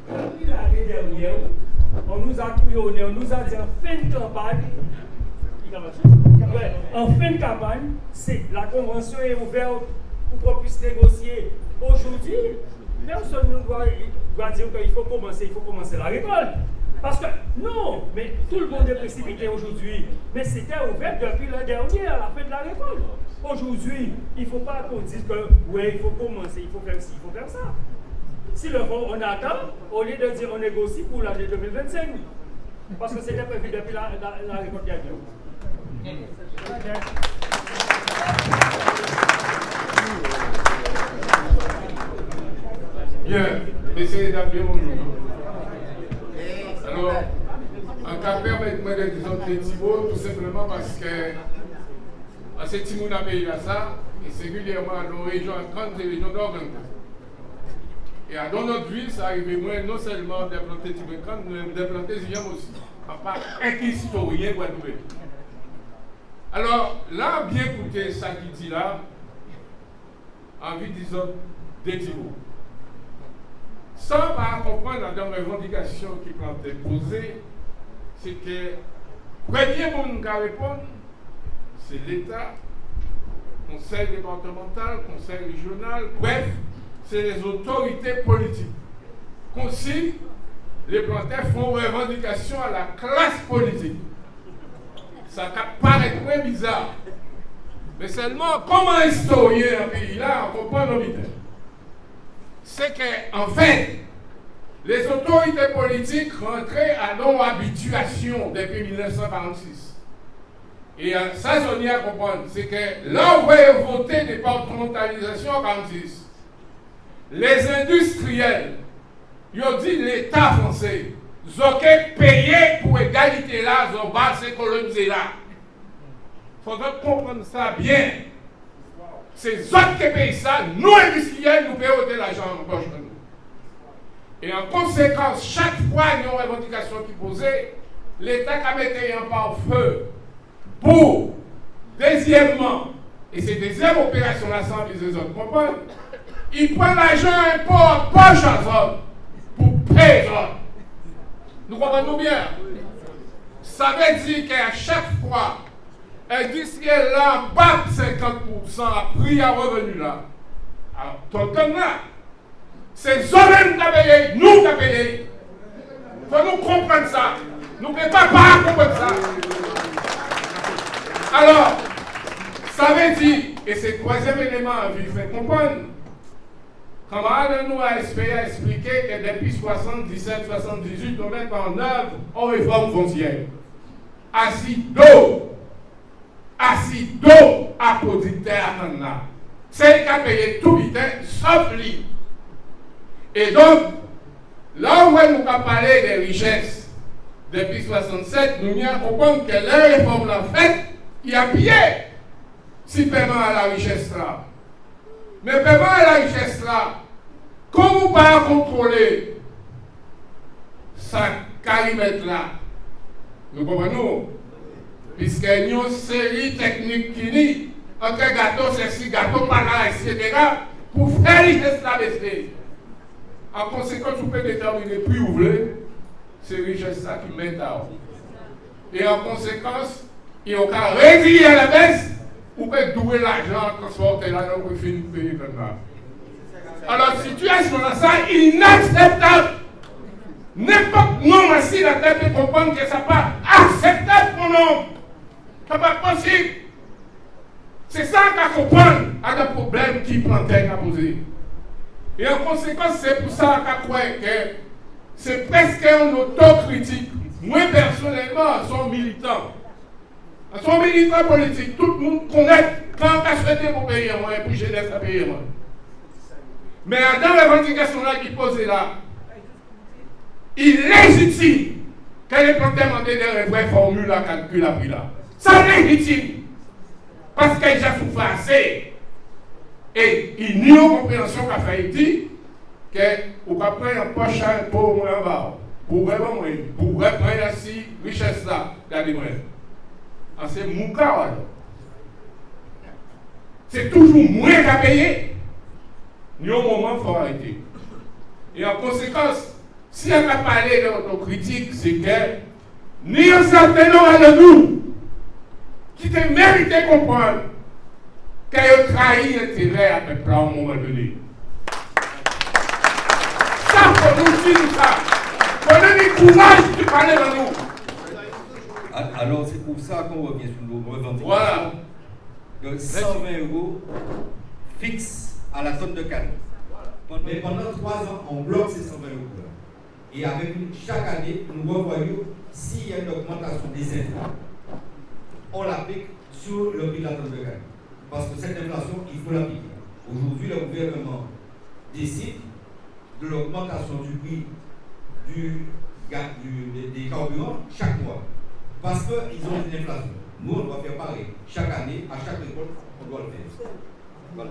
Speaker 11: depuis l'année dernière, on nous a couillonné, on nous a dit en fin de campagne, en fin de campagne, la convention est ouverte pour qu'on puisse négocier. Aujourd'hui, personne ne doit dire qu'il faut commencer la récolte. Parce que, non, mais tout le monde est précipité aujourd'hui. Mais c'était ouvert depuis l'an dernier, à la fin de la récolte. Aujourd'hui, il ne faut pas qu'on dise que, oui, il faut commencer, il faut faire ci, il faut faire ça. Si le fond, on attend, au lieu de dire on négocie pour l'année 2025. Parce que c'était prévu depuis la récolte dernière.
Speaker 12: Bien, messieurs et dames, bonjour. Alors, en cas permettez-moi de dire un petit mot, tout simplement parce que, en ce petit monde à pays là, ça, et singulièrement dans nos régions, grandes régions d'Organe. Et dans notre ville, ça arrive moins non seulement d'implanter Tibécan, mais d'implanter Ziyam aussi. En part, un historien Guadeloupe. Alors, là, bien écouter ça qui dit là, envie disons d'étimo. Sans pas comprendre dans les revendications qui ont été posées, c'est que le premier monde qui répond, c'est l'État, conseil départemental, conseil régional, bref, c'est les autorités politiques. Comme si les planteurs font revendication à la classe politique. Ça paraît très bizarre. Mais seulement, comme un historien un pays là, on comprend nos militaires. C'est qu'en fait, les autorités politiques rentraient à non-habituation depuis 1946. Et ça, on y a à comprendre. C'est que là où on va voter départementalisation en 1946, les industriels, ils ont dit l'État français, ils ont payé pour égalité là, ils ont basé colonisé là. Il faudrait comprendre ça bien. C'est eux qui payent ça, nous industriels, nous payons l'argent en poche de nous. Et en conséquence, chaque fois qu'il y a une revendication qui est posée, l'État a mis un pare-feu pour, deuxièmement, et c'est deuxième opération là, sans les autres comprendre, il prend l'argent impôt en poche à zone pour payer zone. Nous comprenons bien. Ça veut dire qu'à chaque fois, industriel là, bat 50% à prix à revenu là. Alors, t'entends là, c'est eux-mêmes qui ont payé, nous qui avons payé. Il faut nous comprendre ça. Nous ne pouvons pas comprendre ça. Alors, ça veut dire, et c'est le troisième élément à lui faire comprendre, camarade nous a expliqué que depuis 77-78, nous mettons en œuvre une réforme foncière. Assis d'eau. acido à producteur là. C'est qui a payé tout vite, sauf lui. Et donc, là où nous avons parlé des richesses depuis 67, nous avons compris que la réforme l'a faite, il a payé si paiement à la richesse là. Mais paiement à la richesse là, comment vous pas contrôler ça carimètre là? Nous comprenons? Puisque nous avons une série technique qui dit entre gâteau, ceci, gâteau, par là, etc. pour faire la richesse là baisser. En conséquence, vous pouvez déterminer plus où vous voulez, c'est richesse ça qui met à haut. Et en conséquence, il y a qu'à réduire la baisse, vous pouvez douer l'argent, transporter là, donc vous finissez de payer comme ça. Alors, situation là, ça, inacceptable. N'importe non assis la tête de comprendre que ça n'est pas acceptable pour nous. Ce n'est pas possible. C'est ça qu'à comprendre à des problèmes qui plantaient à poser. Et en conséquence, c'est pour ça qu'à croire que c'est presque une autocritique. Moi, personnellement, je suis militant. Je suis militant politique. Tout le monde connaît quand tu as souhaité pour payer moi et puis jeunesse à payer moi. Mais dans la revendication là qui posait là, il est légitime qu'elle ait demandé des vraies formules à calcul à prix là. Ça légitime. Parce qu'il a souffert assez. Et il n'y a pas compréhension qu'a fait dire que vous pouvez prendre un poche à un pot moins bas. Pour vraiment moins. Pour reprendre ainsi richesse là. Regardez-moi. C'est mon cas. C'est toujours moins qu'à payer. Il y a un moment il faut arrêter. Et en conséquence, si on a parlé de l'autocritique, c'est que ni un certain nombre de nous qui te mérité de comprendre qu'il a trahi l'intérêt à peu près à un moment donné. Ça, il faut nous dire ça. Il faut donner du courage de parler de nous.
Speaker 7: Alors, c'est pour ça qu'on revient sur nos revendications.
Speaker 12: Voilà.
Speaker 7: De 120 € fixes à la tonne de canne. Mais pendant 3 ans, on bloque ces 120 €. Et avec chaque année, nous revoyons s'il y a une augmentation des impôts, on l'applique sur le prix de la tonne de canne. Parce que cette inflation, il faut l'appliquer. Aujourd'hui, le gouvernement décide de l'augmentation du prix des carburants chaque mois. Parce qu'ils ont une inflation. Nous, on doit faire pareil. Chaque année, à chaque récolte, on doit le faire. Voilà.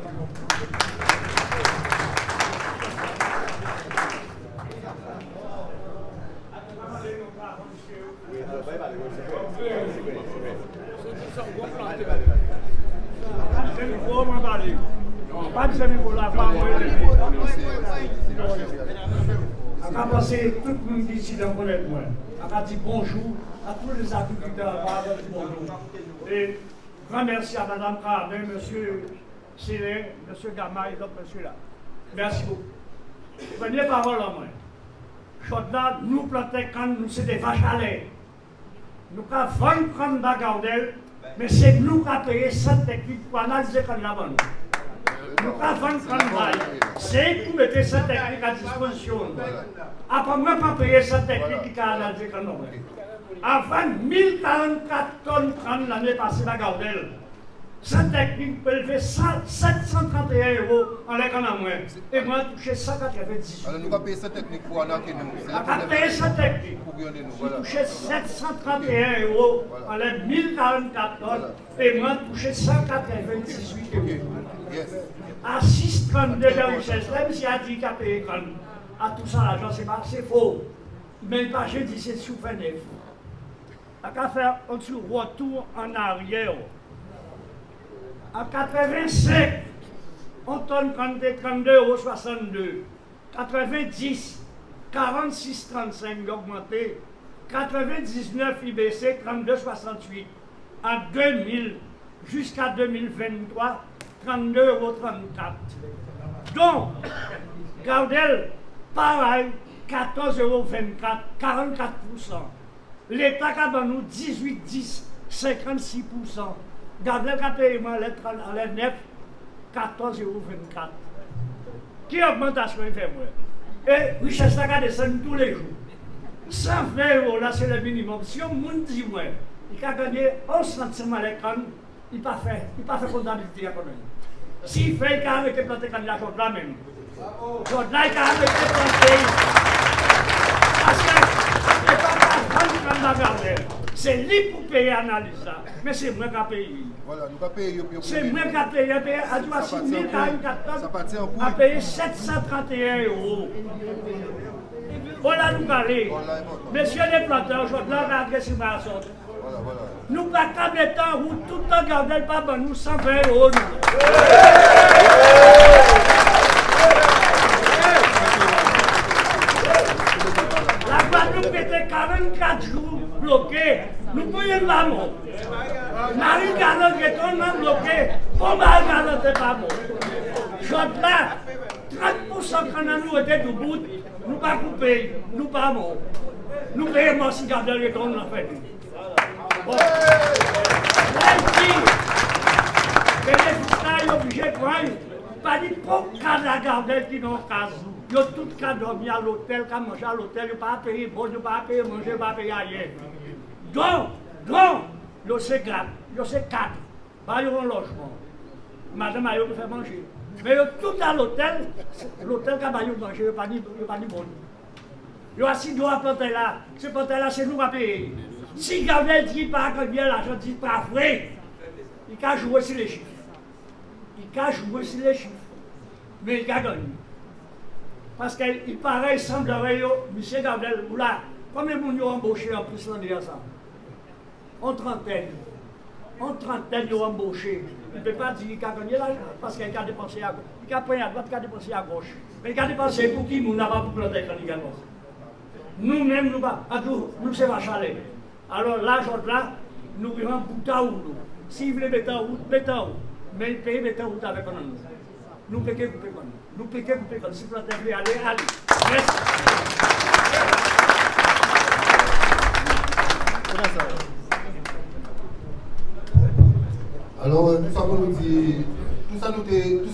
Speaker 11: On va passer tout le monde ici dans le moi. On va dire bonjour à tous les agriculteurs. Et grand merci à Mme Carmen, M. Célin, M. Gama et d'autres monsieur là. Merci beaucoup. Première parole en moi. Chaude-là, nous plantons quand nous c'est des vaches à lait. Nous avons 20 grammes d'agardel, mais c'est nous qui avons payé cette technique pour analyser quand nous avons. Nous avons 20 grammes d'ail. C'est pour mettre cette technique à disposition. Après, moi, pas payer cette technique qui a analysé quand nous avons. Avant 1044 tonnes l'année passée d'agardel. Cette technique peut lever 731 € en les canons. Et moi, touché 198.
Speaker 13: Alors, nous allons payer cette technique pour en acquérir.
Speaker 11: Nous allons payer cette technique. Nous touché 731 € en les 1044 tonnes. Et moi, touché 198 €. À 6,32 de richesse, même si a dit qu'il a payé à tout ça, l'argent, c'est faux. Mais pas je dis c'est sous neuf. On va faire un retour en arrière. En 85, on tonne 32,62 €. 90, 46,35 augmenté. 99, il baissé 32,68. En 2000, jusqu'à 2023, 32,34 €. Donc, Gardel, pareil, 14,24 €, 44%. L'État a donné nous 18,10 €, 56%. Gardel a payé à l'aide 9, 14,24 €. Qui augmentation il fait moi? Et richesse a descendu tous les jours. 120 € là c'est le minimum. Si on me dit moi, il a gagné 11 centimes à l'écran, il n'a pas fait comptabilité à l'économie. S'il fait, il a arrêté de planter candidat Jodla même. Jodla, il a arrêté de planter. Parce que il n'est pas capable de garder. C'est lui pour payer l'analyse. Mais c'est moi qui paye.
Speaker 13: Voilà, nous avons payé.
Speaker 11: C'est moi qui paye. À toi, 6 044 a payé 731 €. Voilà, nous allons. Messieurs les planteurs, Jodla, regardez si ma sorte. Nous ne pouvons pas mettre en route tout le temps, garder le papa, nous 120 €. La Guadeloupe était 44 jours bloquée. Nous pouvions pas mort. Marie-Galante est totalement bloquée. Pour Marie-Galante n'est pas mort. Jodla, 30% quand nous était debout, nous pas coupé, nous pas mort. Nous payons si garder le temps en fait. Bon. Les résultats sont obligés de prendre. Pas dit pour la garder qui n'ont pas. Ils ont tout cas dormi à l'hôtel, qu'à manger à l'hôtel, ils n'ont pas payé, bon, ils n'ont pas payé manger, ils n'ont pas payé ailleurs. Donc, ils sont 4, ils ont un logement. Madame a eu fait manger. Mais ils ont tout à l'hôtel qui a manger, ils n'ont pas dit bon. Ils ont assis à planter là, ce planter là, c'est nous qui payons. Si Gabriel dit pas que bien l'argent dit pas vrai, il peut jouer sur les chiffres. Mais il a gagné. Parce qu'il paraît, il semblerait, M. Gabriel, là, combien de monde ont embauché en plus l'année à ça? En trentaine, ils ont embauché. Il ne peut pas dire qu'il a gagné l'argent parce qu'il a dépensé à gauche. Il a pris à droite, il a dépensé à gauche. Mais il a dépensé pour qui? Nous n'avons pas pour planter quand il gagne. Nous-mêmes, nous sommes à chalet. Alors l'argent là, nous vivons bout à bout. Si vous voulez mettre en route, mettez en route. Mais il paye mettre en route avec nous. Nous payons couper comme nous. Nous payons couper comme si vous voulez aller. Merci.
Speaker 13: Alors, tout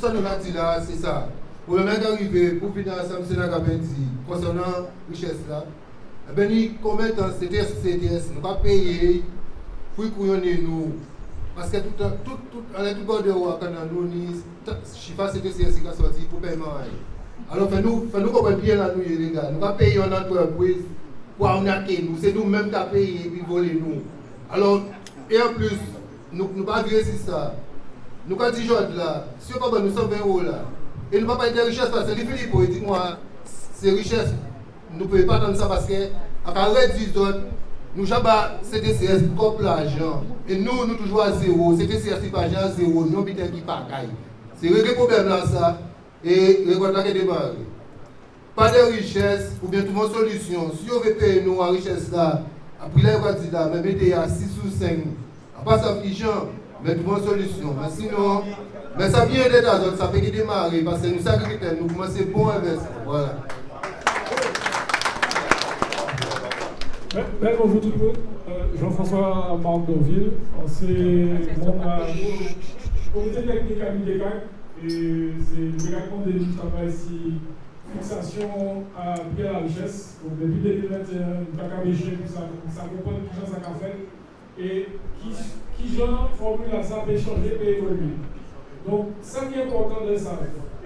Speaker 13: ça nous a dit là, c'est ça. Pour le mec arrivé, pour finir ensemble, c'est ce qu'on dit concernant la richesse là. Eh bien, combien de temps CDS, nous pas payer pour couillonner nous. Parce que tout on est tout bord de roi quand nous chiffre CDS qui a sorti pour paiement. Alors, fais-nous comprendre bien là, nous les gars. Nous pas payer en entreprise pour arnaquer nous. C'est nous-mêmes qui avons payé et puis voler nous. Alors, et en plus, nous ne pas virer sur ça. Nous avons dit là, si on nous 120 € là, et nous ne pouvons pas être des richesses parce que les Philippe, dites-moi, ces richesses, nous ne pouvons pas attendre ça parce que, à part les autres, nous avons CDCS pour l'argent. Et nous toujours à zéro. CDCS qui pas à zéro, nous habitons qui pas caille. C'est le problème là, ça. Et le contrat qui est démarré. Pas de richesse ou bien tout une solution. Si on veut payer nous en richesse là, après là, on va dire là, mais mettez à 6 ou 5. À part ça, mais tout une solution. Mais sinon, mais ça vient d'être à d'autres, ça fait qu'il démarre parce que nous sacrifions, nous commençons bon investissement. Voilà.
Speaker 14: Bonjour tout le monde, Jean-François Mandoville, c'est mon comité technique à l'UDECAC et c'est le département de travail ici, fixation à bien la richesse. Donc depuis 2021, nous avons BG, ça comprend tout ça qu'a fait et qui genre formule à ça peut changer et évoluer. Donc ça qui est important de ça,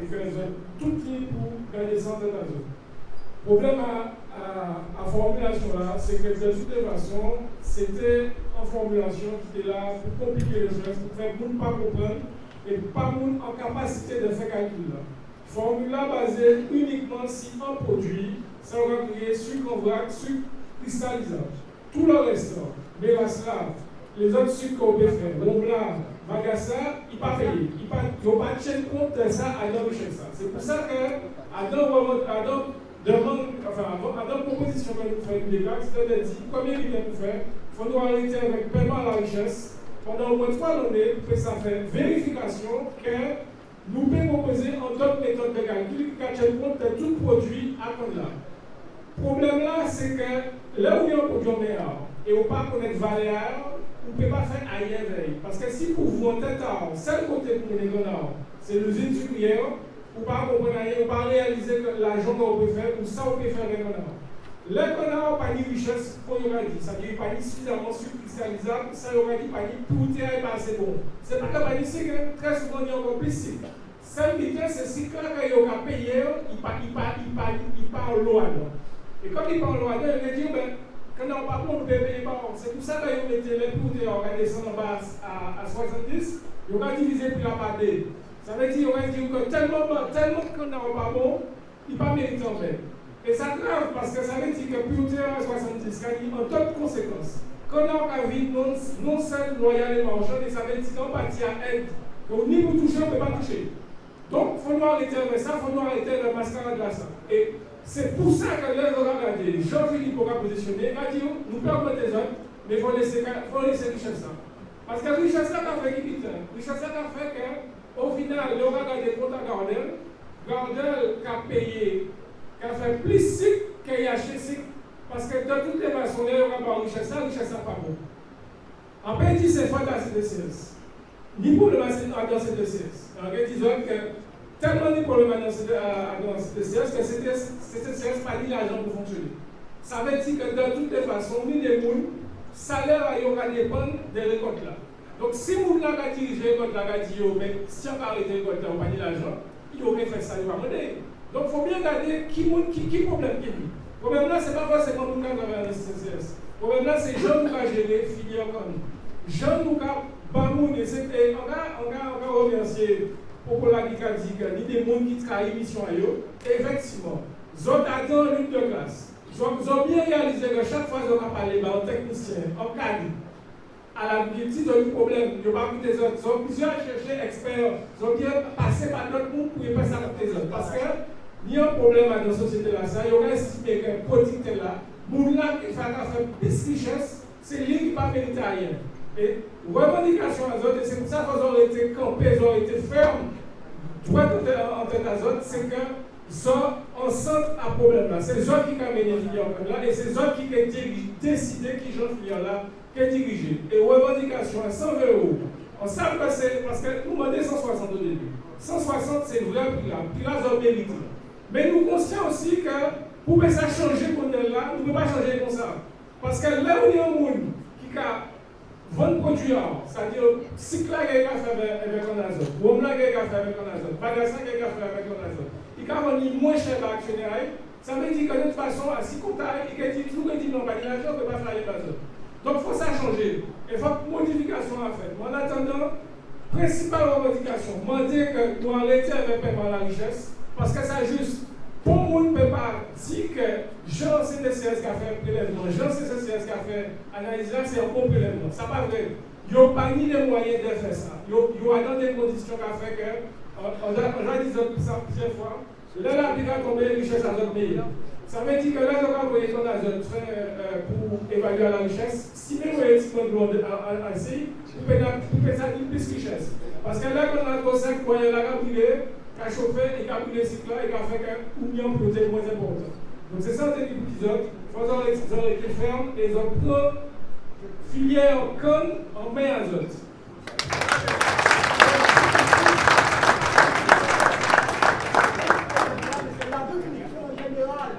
Speaker 14: et que les autres, tout est pour gagner ça dans la zone. Le problème à formulation là, c'est que de toute façon, c'était une formulation qui était là pour compliquer les choses, pour faire tout le monde pas comprendre et pas monde en capacité de faire calcul là. Formula basée uniquement si un produit, ça aura créé sucre en vrac, sucre cristallisable. Tout le reste, Bélasra, les autres sucres qu'on peut faire, Montblanc, Magassa, ils ne pas payé. Ils n'ont pas tenu compte de ça à leur richesse. C'est pour ça que dans proposition que nous faisons des gars, c'est de dire combien il vient nous faire, il faut nous arrêter avec paiement à la richesse. Pendant au moins 3 années, pour que ça fait vérification que nous pouvons proposer en d'autres méthodes de calcul qui tiennent compte de tout produit à compte là. Le problème là, c'est que là où il y a un produit meilleur et on ne peut pas connaître valeur, on ne peut pas faire ailleurs veille. Parce que si pour vous en tête, seul côté pour les grenades, c'est l'usine sucrière, ou pas comprendre, ou pas réaliser que l'argent qu'on peut faire, ou ça on peut faire vraiment. Là qu'on a pas de richesse, qu'on aura dit, ça veut dire pas suffisamment subcristallisable, ça aura dit pas pour terre pas assez bon. C'est pas que c'est que très souvent il y a encore plus. Ça veut dire c'est si quand il y a payé, il part en loi. Et comme il part en loi, il va dire quand on pas bon, payer pas. C'est pour ça que vous mettez les pour terre organisation en bas à 70, il va diviser pour la part D. Ça veut dire que tellement qu'on n'a pas bon, il pas mérité en fait. Et ça grave parce que ça veut dire que pour terre à 70, quand il y a en toute conséquence, quand on a vu non seul loyalement, et ça veut dire qu'on partit à aide, que ni vous toucher, on ne peut pas toucher. Donc, il faut nous arrêter avec ça, il faut nous arrêter le mascarade là. Et c'est pour ça que les aura regardé, Jean-Philippe aura positionné, il va dire, nous pouvons augmenter les autres, mais il faut laisser richesse ça. Parce que richesse ça a fait qui vite. Richesse ça a fait qu'au final, il aura regardé contre Gardel, Gardel qui a payé, qui a fait plus cycle que IHC, parce que de toutes les façons, il aura pas richesse ça pas bon. En fait, c'est faute à CDCS. Ni pour le massin dans CDCS. En fait, disons que tellement de problèmes dans CDCS que CDCS n'a pas dit l'argent pour fonctionner. Ça veut dire que de toutes les façons, ni des moules, salaire va dépendre des récoltes là. Donc si vous n'avez dirigé les récoltes là, mais si on a arrêté les récoltes là, on n'a pas dit l'argent, il aurait fait ça, il va monter. Donc il faut bien regarder qui problème qui est. Le problème là, ce n'est pas forcément nous qui avons la CDCS. Le problème là, c'est les gens qui ont géré filière comme nous. Gens qui ont Bamoun, et on a remercié pour la qui a dit que ni des gens qui travaillent mission à eux. Effectivement, ils ont atteint l'une de classe. Ils ont bien réalisé que chaque fois qu'ils ont parlé aux techniciens, aux cadres, à la petite, ils ont eu problème. Ils n'ont pas pris des autres. Ils ont plusieurs cherchés experts. Ils ont bien passé par d'autres monde pour ne pas ça pour les autres. Parce que il y a un problème dans la société là. Ça, ils ont estimé que le produit là, les gens qui font plus richesse, c'est lui qui ne va pas mériter rien. Et revendication à Zot, et c'est pour ça qu'ils ont été campés, ils ont été fermes, droit en tête à Zot, c'est que sont en centre à problème là. C'est Zot qui a mené les filières comme là, et c'est Zot qui a décidé qui j'en filière là, qui a dirigé. Et revendication à 120 €. On sait que c'est, parce que nous demandons 160 au début. 160 c'est le vrai prix là Zot mérite. Mais nous conscients aussi que pour que ça change pour nous là, nous ne pouvons pas changer comme ça. Parce que là où il y a un monde qui a 20 produits, c'est-à-dire cycle là qui a fait avec un azote, bombe là qui a fait avec un azote, bagage qui a fait avec un azote, il a vendu moins cher à l'actionnaire, ça veut dire que de toute façon, à 6 comptables, il a dit toujours que non, pas l'argent, on ne peut pas faire avec l'azote. Donc il faut ça changer. Il faut une modification à faire. Mais en attendant, principale revendication, demander que nous arrêtions avec le paiement à la richesse, parce que ça juste. Tout le monde ne peut pas dire que Jean CDCS qui a fait un prélèvement, Jean CDCS qui a fait analyse là, c'est un bon prélèvement. Ce n'est pas vrai. Ils n'ont pas ni les moyens de faire ça. Ils ont dans des conditions qui ont fait que, on a dit ça plusieurs fois, là, l'application tombe les richesses à notre pays. Ça veut dire que là, on va envoyer ton azote pour évaluer la richesse. Si même on est éthiquement de l'ordre ainsi, vous pouvez ça dire plus richesse. Parce que là, quand on a 5 moyens là, on qui a chauffé et qui a pris les cycles là et qui a fait qu'un union protéine moins important. Donc c'est ça les petits autres. Ils ont été fermes et ils ont pris filière conne en main azote.
Speaker 11: C'est la définition générale.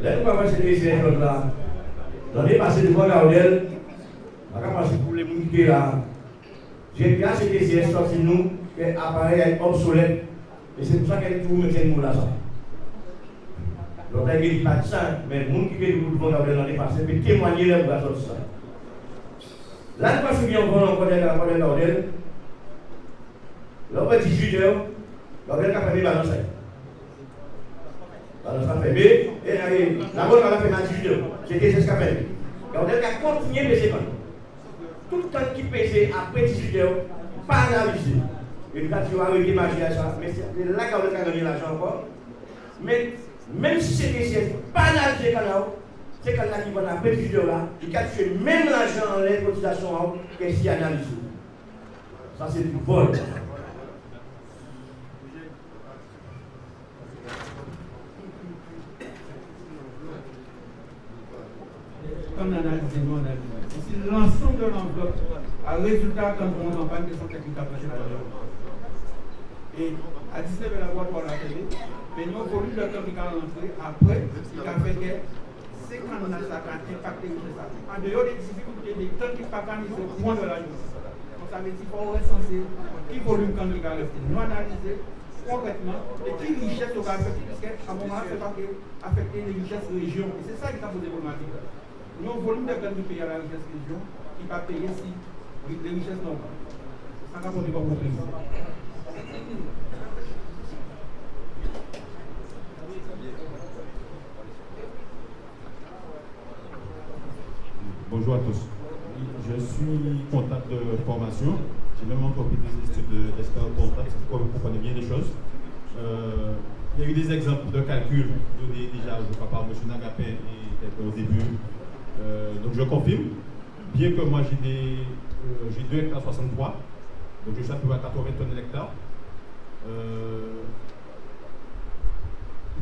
Speaker 2: Là, nous avons passé ces choses là. J'en ai passé devant Gabriel. On va passer pour les gens qui sont là. J'ai bien ces DCS sorti nous que l'appareil est obsolète. Et c'est pour ça qu'elle tout met le mot là. Donc, il n'y a pas de ça, mais les gens qui viennent de vous dans les passés peuvent témoigner leur bras sur ça. Là, nous passons bien encore dans le Gabriel. Là, on va 18 h, Gabriel a fermé le balance. Le balance a fermé, et la bonne va faire dans 18 h. C'était ce qu'a fait. Gabriel a continué de se faire. Tout le temps qui pèse après 18 h, pas analysé. Et quand tu vas arrêter magie à ça, mais c'est là qu'on a gagné l'argent encore. Mais même si c'est des pas analysé c'est quand là qui va après 18 h là, il a tué même l'argent en les cotisations que si analysé. Ça c'est du vol.
Speaker 6: Comme l'analyse non analysée. Si l'ensemble de l'enveloppe a résultat comme on campagne de son technique approchée par Et à 19 la boîte pour la télé, mais nous avons voulu le temps qui a rentré après, il a fait que 50 ans ça a impacté le ça. En dehors des difficultés, des temps qui ne sont pas moins de la journée. Donc ça veut dire qu'il faut recenser qui volume quand il a resté. Nous analyser concrètement et qui richesse au cas affecté, parce qu'à un moment, c'est pas affecter les richesses région. Et c'est ça qui a posé problématique. Nous avons volume de du pays à la richesse région qui va payer si les richesses non. Ça n'a pas posé problème.
Speaker 15: Bonjour à tous. Je suis comptable de formation. J'ai même entrepris des études d'expert comptable, c'est pourquoi vous comprenez bien les choses. Il y a eu des exemples de calcul donnés déjà par M. Nagapin et au début. Donc je confirme, bien que moi j'ai 2 hectares 63, donc je suis à peu près à 80 tonnes l'hectare.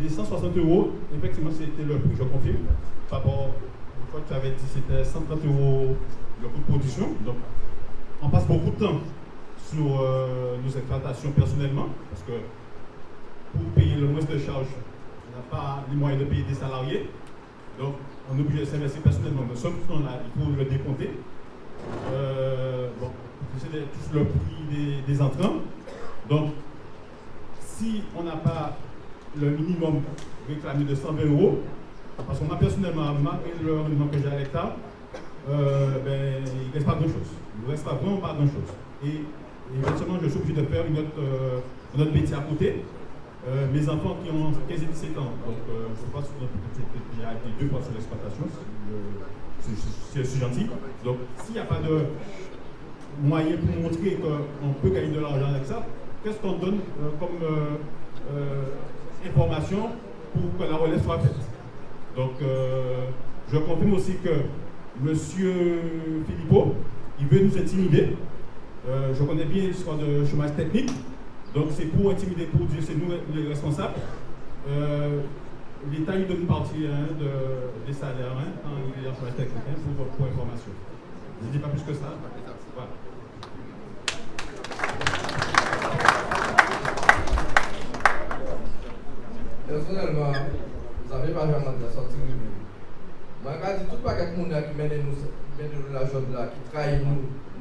Speaker 15: Les 160 €, effectivement, c'était le prix, je confirme. Par rapport, une fois que tu avais dit c'était 130 € le coût de production. Donc, on passe beaucoup de temps sur nos exploitations personnellement, parce que pour payer le moins de charges, on n'a pas les moyens de payer des salariés. Donc, on est obligé de s'investir personnellement. Mais ce temps-là, il faut le décompter. Bon, c'est tout le prix des entrants. Donc, si on n'a pas le minimum réclamé de 120 €, parce que moi personnellement, malgré le rendement que j'ai à l'hectare, il ne reste pas grand-chose. Il ne reste pas vraiment pas grand-chose. Et éventuellement, je suis obligé de faire une autre métier à côté. Mes enfants qui ont 15 et 17 ans, donc je pense qu'il y a été 2 fois sur l'exploitation, c'est gentil. Donc s'il n'y a pas de moyen pour montrer qu'on peut gagner de l'argent avec ça, qu'est-ce qu'on donne comme information pour que la relève soit faite? Donc je confirme aussi que M. Philippot, il veut nous intimider. Je connais bien l'histoire de chômage technique. Donc c'est pour intimider, pour dire c'est nous les responsables. L'État il donne une partie des salaires quand il y a un chômage technique pour information. Je ne dis pas plus que ça. Voilà.
Speaker 16: Personnellement, vous n'avez pas vraiment de la sortie de l'île. Moi, je dis tout le paquet de monde qui mène nous la job là, qui trahit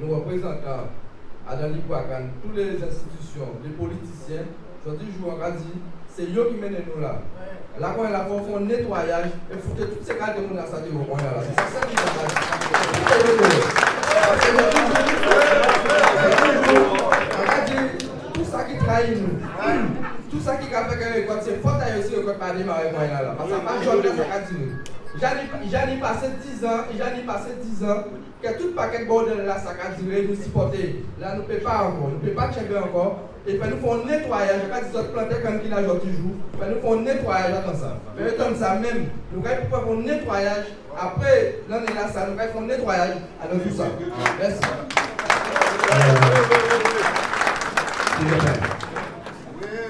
Speaker 16: nous représentants à dans l'Ipoacan, toutes les institutions, les politiciens, je dis, c'est eux qui mènent nous là. Là, quand il a fait un nettoyage, et foutre toutes ces cartes de monde à sa tête au coin là. C'est ça qui est tout ça qui trahit nous. Tout ça qui a fait que c'est faute à eux aussi que pas démarrer là. Parce que ça pas jouer de ça qu'a dit. J'en ai passé 10 ans, que tout le paquet de bordel là, ça a duré, nous supporter. Là, nous ne pouvons pas encore, nous ne pouvons pas checker encore. Et puis nous faisons un nettoyage, quand ils sont plantés comme qu'il a joué toujours, nous faisons un nettoyage comme ça. Mais comme ça même, nous pouvons faire un nettoyage, après l'année là, ça, nous pouvons faire un nettoyage à tout ça. Merci.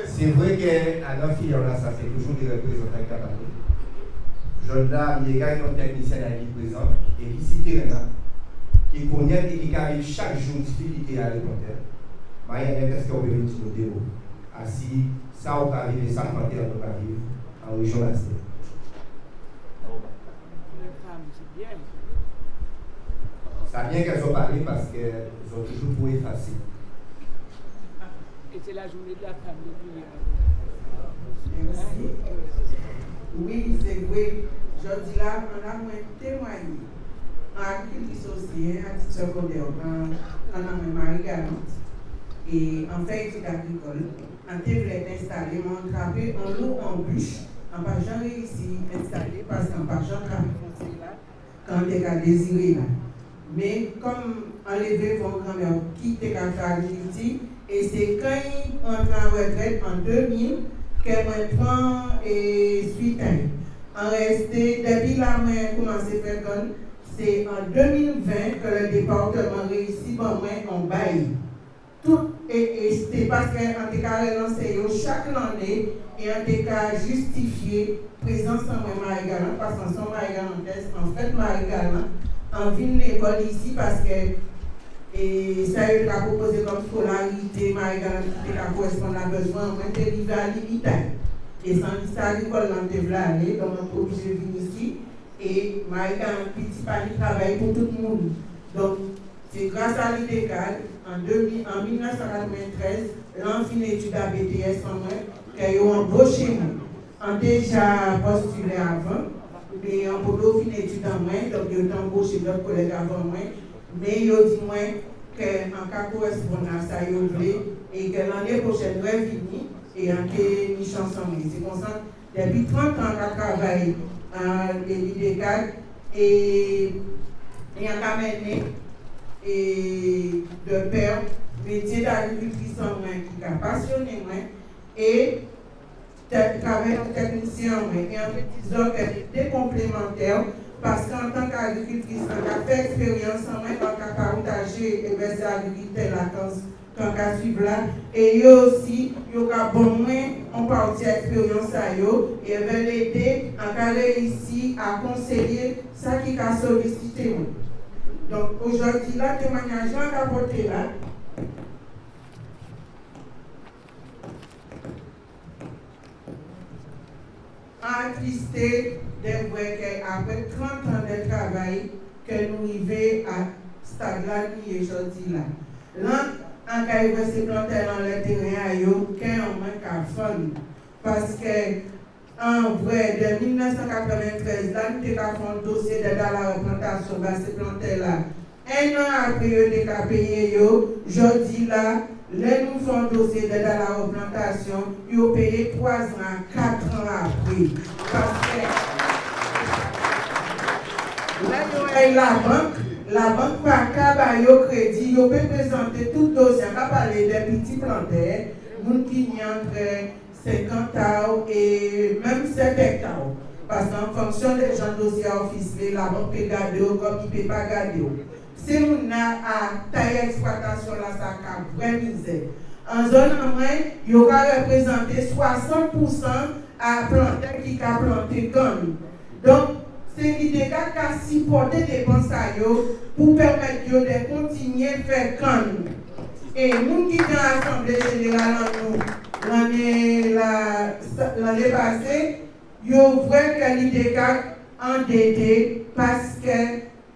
Speaker 4: C'est vrai qu'à notre fille, là, ça c'est toujours des représentants capables. Là, il y a un technicien qui est présent et qui cite là, qui connaît et qui arrive chaque jour difficulté à répondre. Mais il y a un qu'on peut venir sur le débat. Ainsi, ça, on peut arriver, ça, on peut arriver en région Nasté. Ça vient qu'elles ont parlé parce qu'elles ont toujours trouvé facile.
Speaker 8: Et c'est la journée de la femme depuis.
Speaker 17: Merci. Oui, c'est vrai. Je dis là, on a moins témoigné en agriculture sociale, à titre secondaire, quand on a Marie Galante. Et en fait, études agricoles, on devait installer, on travaille en loup en bûche, on n'a pas jamais réussi à installer parce qu'on n'a pas jamais travaillé là, quand on a désiré là. Mais comme enlever vos grand-mère qui était à faire l'agriculture, et c'est quand on prend retraite en 2000, qu'elle prend suite à elle. En resté, depuis là, on a commencé à faire comme, c'est en 2020 que le département réussit, bon, on baille. Tout, et c'est parce qu'on a lancé chaque année et on a justifié présence en Marie-Galante, parce qu'en sont Marie-Galantes, en fait, Marie-Galante, en ville l'école ici parce que Et ça, il a proposé comme scolarité, qui a correspondre à besoin, on est arrivé à limiter. Et sans lycée agricole, on est allé, donc on est obligé de venir ici. Et Maïga a un petit panier de travail pour tout le monde. Donc, c'est grâce à l'IDECAD, en 1993, l'on fait une étude à BTS en moi, qu'ils ont embauché moi. On a déjà postulé avant, mais on a fait une étude en moi, donc ils ont embauché d'autres collègues avant moi. Mais ils ont dit moi qu'en cas correspondant à ça, ils ont voulu, et que l'année prochaine, nous allons venir, et en cas une chance en moi. C'est pour ça, depuis 30 ans, on a travaillé à l'IDECAD, et on a mené de père, métier d'agricultrice en moi qui a passionné moi, et travail en technicien en moi. Et en fait, disons qu'elle était complémentaire, parce qu'en tant qu'agricultrice, on a fait expérience en moi, on a partagé et versé agriculteur la cause qu'on a suivi là. Et il y a aussi, il y a bon moins, on partit expérience à eux, et elle va l'aider à réussir à conseiller ça qui a sollicité moi. Donc aujourd'hui, là, témoignage qu'on a apporté là, attristé de voir qu'après 30 ans de travail, que nous arrivons à ce stade-là qui est aujourd'hui là. Là, en cas où se planter dans le terrain, il y a aucun manque à faire. Parce que, en vrai, de 1993, là, nous avons fait un dossier d'aide à la replantation de ces planter-là. Un an après, nous avons payé, aujourd'hui là, là, nous faisons un dossier d'aide à la replantation, ils ont payé 3 ans, 4 ans après. Parce que là, la banque par cas, il y a crédit, il peut présenter tout dossier. On va parler des petits plantaires, qui ont entre 50 ans et même 7 hectares. Parce qu'en fonction des gens dossiers officiels, la banque peut garder comme il ne peut pas garder. Si on a à taille exploitation, là, ça a vraie misère. En zone en moins, il y aura représenté 60% à planter qui a planté gomme. Donc, c'est l'idée qui a supporté des dépenses pour permettre de continuer à faire gomme. Et nous qui sommes dans l'Assemblée générale l'année passée, il y a vrai que l'idée endetté parce que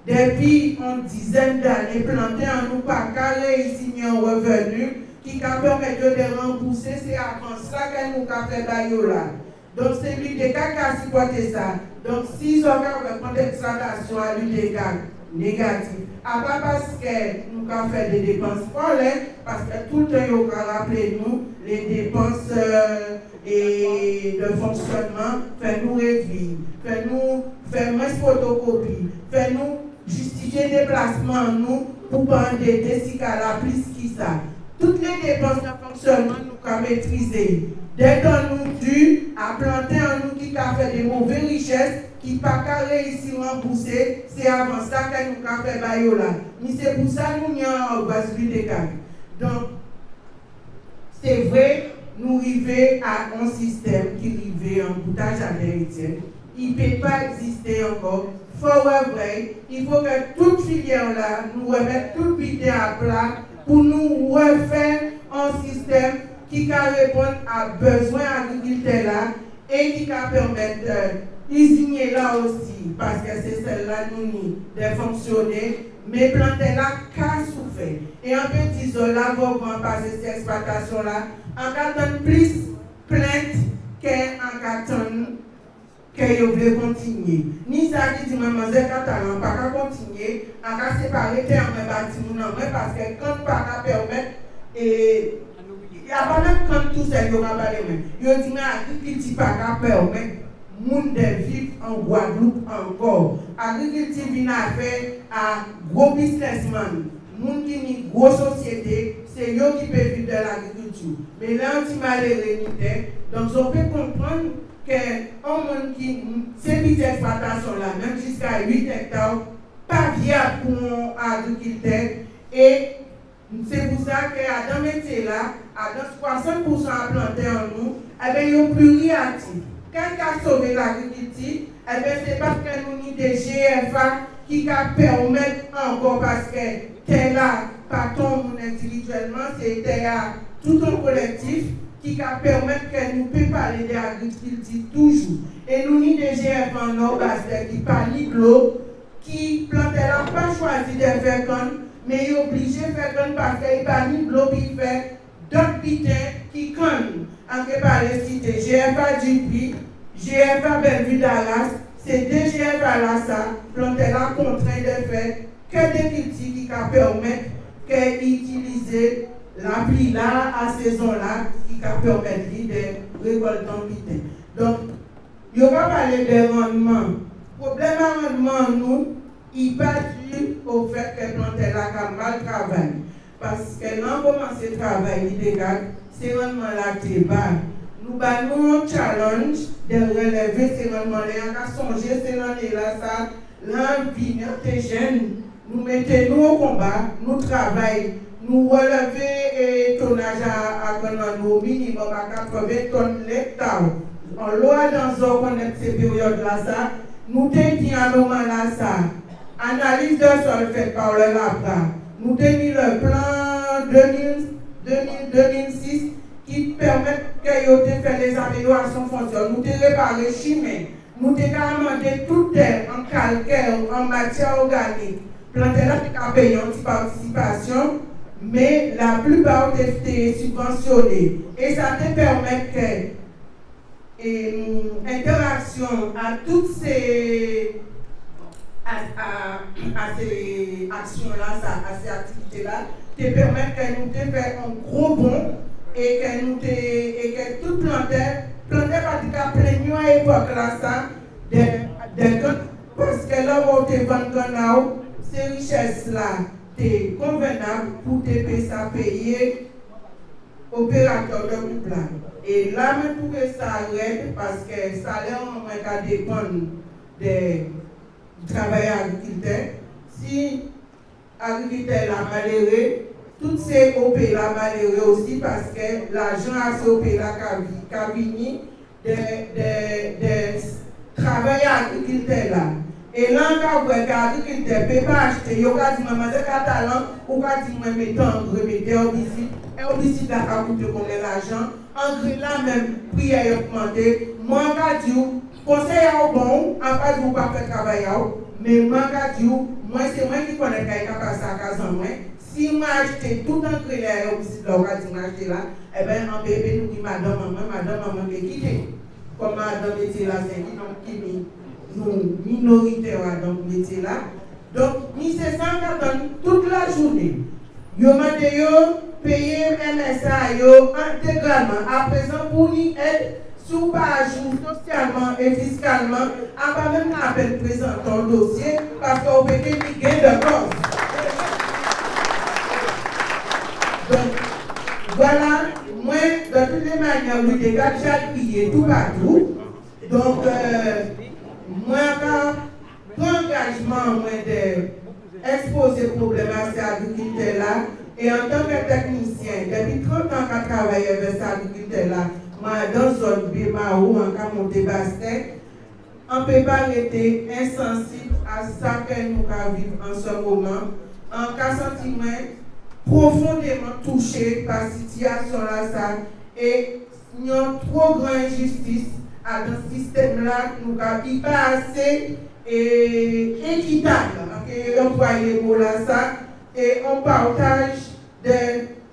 Speaker 17: depuis une dizaine d'années, planter en nous pas réussi un revenu qui permet de rembourser ces avances là que nous avons fait là. Donc c'est l'UDECAC qui a supporté ça. Donc si on va prendre l'exploitation à l'UDECAC négatif, à part parce que nous avons fait des dépenses folles, parce que tout le temps il va rappeler nous les dépenses et de fonctionnement, fait nous réduire, fait nous faire moins photocopie, fait nous justifier des déplacements nous pour pas endetter si qu'à la plus qui ça. Toutes les dépenses de fonctionnement nous avons maîtrisé. Dès qu'on nous dû à planter en nous qui a fait des mauvaises richesses, qui n'a pas réussi à rembourser, c'est avant ça que nous avons fait baïola. Mais c'est pour ça que nous avons en base des cas. Donc, c'est vrai, nous arrivons à un système qui arrive en boutage à l'héritier. Il ne peut pas exister encore. Il faut vrai, il faut que toute filière là, nous remettent tout budget à plat pour nous refaire un système qui peut répondre à besoins agriculteurs là et qui peut permettre d'usiner là aussi, parce que c'est celle-là nous de fonctionner, mais planter là qu'a souffert. Et en petit là, vous passer cette exploitation là, en gardant plus plainte qu'en gardant que vous voulez continuer. Ni ça qui dit maman c'est catalan pas continuer à séparer terre en bâtiment parce que quand pas permettre et il y a pas même quand tout ça il y aura pas les mêmes. Il dit mais agriculture pas permettre monde de vivre en Guadeloupe encore. Agriculture vient à faire à gros businessman, monde qui ni gros société, c'est eux qui peuvent vivre de l'agriculture. Mais là on dit malheureusement donc on peut comprendre que monde qui ces petites exploitations là même jusqu'à 8 hectares pas viable pour agriculteur et c'est pour ça que dans métier là à 60% à planter en nous eh bien ils sont plus réactifs. Quand a sauvé l'agriculture, eh bien c'est parce que nous avons des GFA qui permettent encore parce que terre là pas ton individuellement, c'était tout un collectif qui permet que nous puissions parler de l'agriculture toujours. Et nous, ni des GF en Nord, qui parlent de l'eau, qui plantait là, pas choisi de faire comme, mais il est obligé de faire comme parce qu'il parle de l'eau, puis il fait d'autres bitins qui comme. En que par les cités, GFA Dupuis, GFA Bellevue d'Arras, c'est deux GFA là, ça, plantait là, contraint de faire que des cultures qui permettent d'utiliser la pluie là, à saison là, qui permettent de récolter en bitin. Donc, il y aura parlé de rendement. Le problème de rendement, nous, il n'est pas dû au fait que planter là, comme mal travail. Parce que l'on commence à travailler illégal, c'est rendement là qui est bas. Nous avons un challenge de relever ces rendements-là. On a songé ces rendements-là, ça, l'envie, notre jeune, nous mettons au combat, nous travaillons, nous relevons le tonnage au minimum à 80 tonnes l'hectare. En loi dans ces périodes-là, ça, nous avons à moment là, ça, analyse de sol faite par le LAPRA. Nous avons mis le plan 2006 qui permet que faire les améliorations fonctionnelles. Nous avons réparé le chemin. Nous avons demandé toute terre en calcaire, en matière organique. Planter là, qui a payé une participation, mais la plupart étaient subventionnés. Et ça te permet que interaction à toutes ces actions-là, à ces activités-là, te permet que nous te faisons un gros bond et que tout planter pas du cas plein à l'époque là, ça, parce que là où tu vends ces richesses-là, c'est convenable pour te payer opérateur de groupe là. Et là, je trouve que ça arrête parce que ça salaire en moins qu'à dépendre du travail agriculteur. Si l'agriculteur l'a malheureux, toutes ces OP là malheureux aussi parce que l'argent à ces OP là qu'a venu de travail agriculteur là. Et là, quand vous avez l'agriculteur ne peut pas acheter, il y a dit maman c'est un talent, ou quand dit moi mettez engrais, mettez herbicide, herbicide là ça coûte combien l'argent, engrais là même prix a augmenté. Moi quand dit conseil au bon, en fait vous pas faire travail mais moi quand dit moi c'est moi qui connais qu'il a passé à casa moi. Si moi acheté tout engrais là herbicide là, quand dit moi acheter là, eh ben en bébé nous dit madame maman qui quitter. Comme madame était là c'est qui nous minoritaires dans ce métier là. Donc, nous c'est ça toute la journée. Yo mande yo payer MSA yo intégralement. À présent, pour nous aide sous page socialement et fiscalement, à pas même à peine présenter un dossier parce qu'on peut gagner de cause. Donc, voilà, moi, de toutes les manières, vous dégagez crier tout partout. Donc, moi, quand engagement d'exposer le problème à ces agriculteurs-là, et en tant que technicien, depuis 30 ans que je travaille avec ces agriculteurs-là, moi, dans la zone Bémaou, en cas monté Bastet, on ne peut pas rester insensible à ça que nous vivons en ce moment. En cas sentiment profondément touché par cette situation-là, et il y a une trop grande injustice à dans ce système-là, nous avons pas assez équitable. Employer là ça et on partage de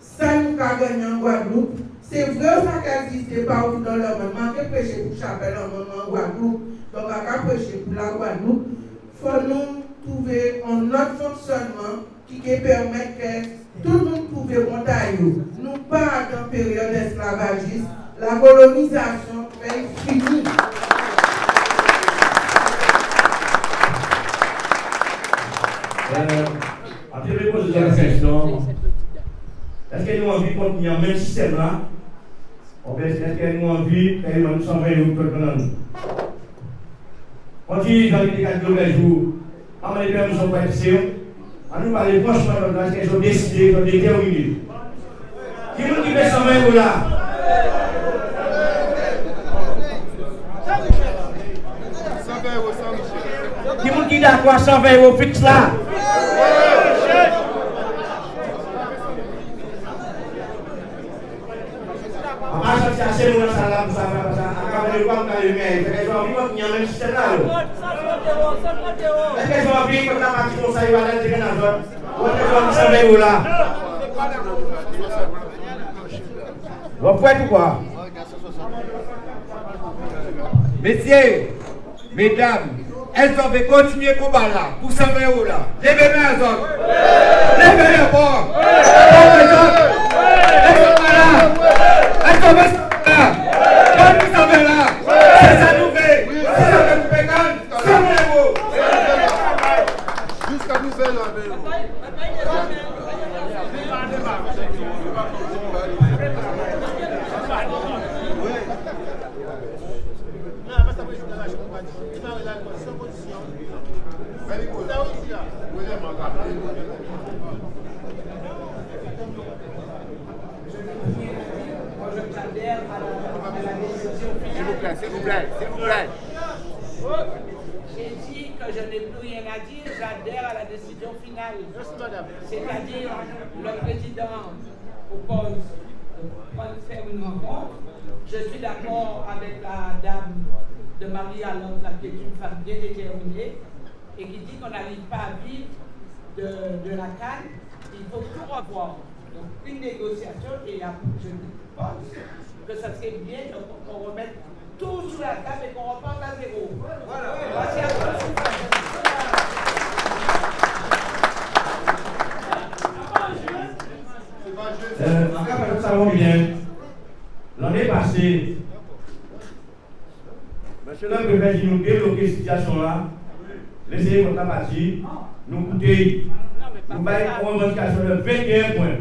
Speaker 17: ça nous avons gagné en Guadeloupe. C'est vrai ça qui existe partout dans le monde. Manquer prêcher pour Chapelle en Guadeloupe. Donc on prêcher pour la Guadeloupe. Il faut nous trouver un autre fonctionnement qui permet que tout le monde puisse monter à nous. Nous pas dans une période d'esclavagisme. La colonisation est finie.
Speaker 2: Après, je vais poser la question. Est-ce que nous avons envie de continuer le même système là? Ou est-ce que nous avons envie de nous s'envoyer au peuple dans nous? Continue dans les 4 jours. Avant les pères, nous sommes pas ici. On nous parle franchement de la question décidée, de déterminer. Qui est-ce qui fait 120 € là? Qui est-ce qui d'accord à 120 € fixe là? On va sortir assez loin ça là pour ça faire ça. À quand on va mais les gens vivent qui a même système là. Est-ce que gens vivent comme la partie comme ça il va aller dire dans zone. Ou est-ce que vous savez où là? Vous faites ou quoi?
Speaker 18: Messieurs, mesdames, elles doivent continuer le combat là, pour 120 € là. Levez les mains, zone. Levez les mains. Elles sont là. Elles sont là. Quand nous sommes là, c'est ça nous fait. C'est ça que nous faisons. Sauvez-vous.
Speaker 13: Jusqu'à nouvelle
Speaker 18: S'il vous plaît.
Speaker 8: J'ai dit que je n'ai plus rien à dire, j'adhère à la décision finale. C'est-à-dire, le président propose de faire une rencontre. Je suis d'accord avec la dame de Marie-Alante, qui est une femme bien déterminée et qui dit qu'on n'arrive pas à vivre de la canne. Il faut tout revoir. Donc, une négociation et je pense que ça serait bien qu'on remette tout sur la table et qu'on reparte à zéro. Voilà. Merci à tous.
Speaker 2: Nous savons bien, l'année passée, monsieur le préfet dit nous débloquer cette situation-là, laissez votre partie, nous coûter, nous avons une revendication de 21 points.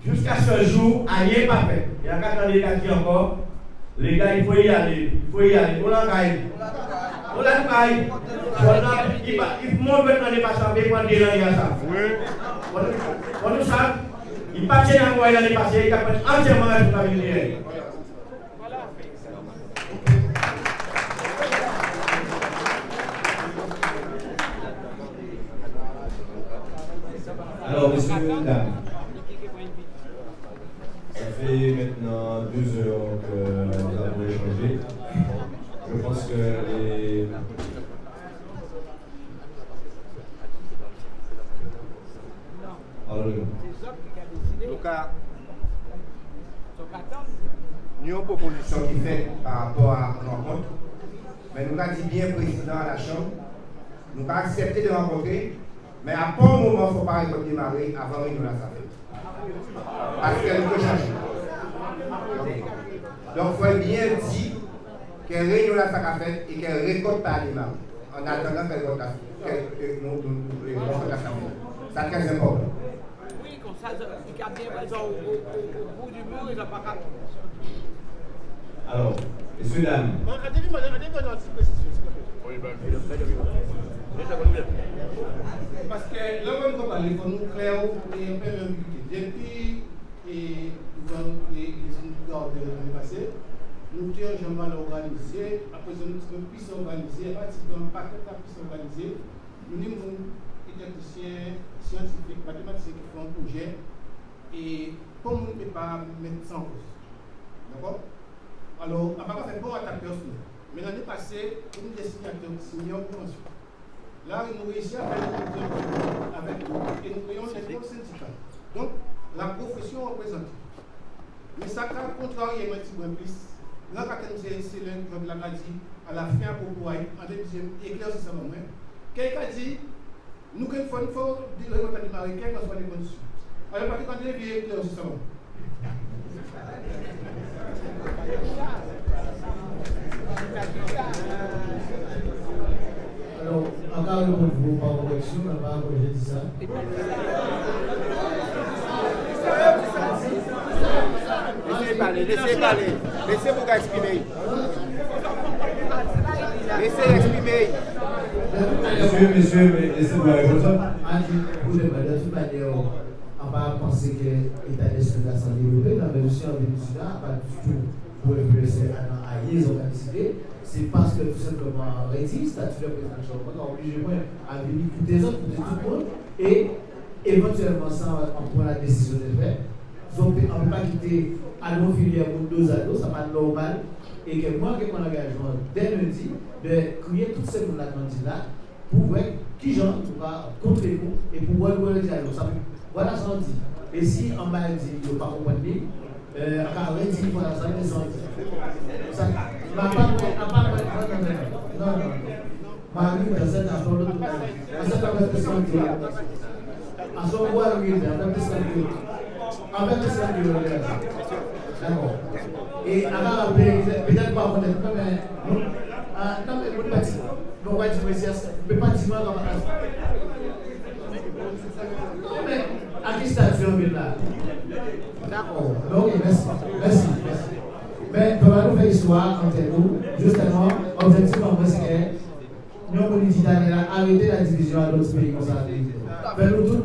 Speaker 2: Jusqu'à ce jour, rien pas fait. Il y a 4 ans de cas encore. Les gars, il faut y aller. On l'a gagné. Il faut montrer l'année passée, il faut dire ça. On nous savons, il partit en moyen l'année passée, il a fait entièrement responsabilité.
Speaker 1: Alors, messieurs, dames, ça fait maintenant 2 heures que nous avons échangé. Je pense que les...
Speaker 4: Nous avons une proposition qui est faite par rapport à la rencontre, mais nous avons dit bien président à la Chambre, nous avons accepté de rencontrer, mais à pas un moment, il ne faut pas démarrer avant une réunion à fait. Parce qu'elle peut changer. Donc il faut bien dire qu'elle réunion la fait et qu'elle récolte pas démarrer en attendant qu'elle récolte la fait. C'est très important.
Speaker 8: Oui, comme ça, il y a bien raison au bout du mur, il n'a pas qu'à.
Speaker 1: Alors, messieurs, dames.
Speaker 6: Parce que là, on va parler, il faut nous clair et un peu depuis les l'année passée, nous avons mal organisé, après nous avons plus organisé, pratiquement pas tout à plus organisé. Nous avons des techniciens scientifiques, mathématiciens qui font un projet et comme on ne peut pas mettre ça en cause. D'accord? Alors, on va faire bon attaque personnelle. Mais l'année passée, nous avons signé une convention. Là, nous réussissons à faire une avec nous et nous créons les groupes syndicales. Donc, la profession représentée. Mais ça a contrarié un petit peu plus. Là, quand nous avons essayé de la dit à la fin pour pouvoir en deuxième éclaircir ça moment. Quelqu'un a dit, nous qu'il faut dire le côté américain quelles que soient les conditions. Alors, parce que quand il est éclaircir ça moment.
Speaker 5: Alors, encore une fois, par correction, on va corriger ça.
Speaker 18: Laissez parler. Laissez vous exprimer. Laissez exprimer.
Speaker 1: Monsieur, laissez-moi répondre.
Speaker 5: Pour de toute manière, on va penser que l'État d'esprit de la santé développé, mais aussi en Vénézuela, pas du tout pour influencer à les organiser. C'est parce que tout simplement, Réti, statut de président, on a obligé à venir toutes les autres, pour tout le monde, et éventuellement, ça, on prend la décision de faire. on ne peut pas quitter à nos filières pour 2 à 2, ça pas normal. Et que moi, que mon engagement dès lundi, de créer toutes ces gens là pour voir qui j'en va contre nous et pour voir le dialogue. Voilà ce qu'on dit. Et si on m'a dit, il ne faut pas comprendre, car lundi, voilà, ça me descend. Non. Marie, personne n'a pas l'autre. Personne n'a pas de à son voie, oui, avec le d'accord. Et alors, peut-être pas connaître, mais non, mais vous ne pas dire, non, ouais, tu me dis, ne peux pas dire moi comme ça. Non, mais à qui stade tu es là? D'accord. Donc, merci. Mais pour la nouvelle histoire, entre nous, justement, objectif en vrai, c'est que nous, politique, arrêter la division à d'autres pays comme ça. Mais nous tous,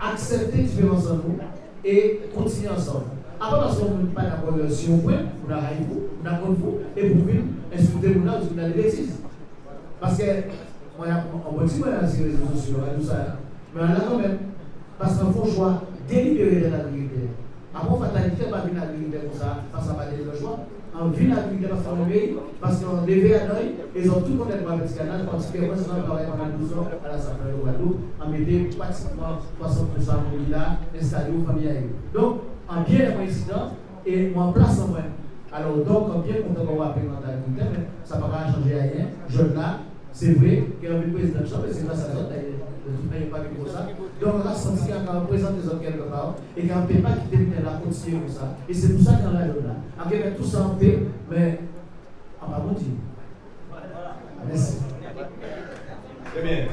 Speaker 5: accepter la différence en nous et continuer ensemble. Après, parce qu'on ne peut pas d'accord si on peut, on a raillé vous, on a contre vous, et pour venir insulter vous là, vous avez des bêtises. Parce que, moi, on peut dire sur les réseaux sociaux, tout ça, mais on a quand même, parce qu'on fait un choix délibéré de l'agriculture. Après, on fait fatalité, on va venir à l'agriculture comme ça, parce qu'on va donner le choix. On vient à l'agriculture parce qu'on est parce qu'on est levé à l'œil, et ils ont tout le monde dans le petit canal, particulièrement si on travaille pendant 12 ans à la Safran de Guadeloupe, on mettait pratiquement 60% de là installés aux familles. Donc, en bien de coïncidence, et en place en moins. Alors, donc, en bien content qu'on va appeler dans l'agriculture, mais ça ne va pas changer rien. Je là, c'est vrai qu'il y a un président de chambre, c'est grâce à ça, d'ailleurs, pas vu pour ça. Donc, on a senti qu'il y a un président des autres quelque part, et qu'on ne peut pas quitter la continuer comme ça. Et c'est pour ça qu'on a là. Avec tout ça en paix, mais on va pas dire. Merci.
Speaker 1: Très bien.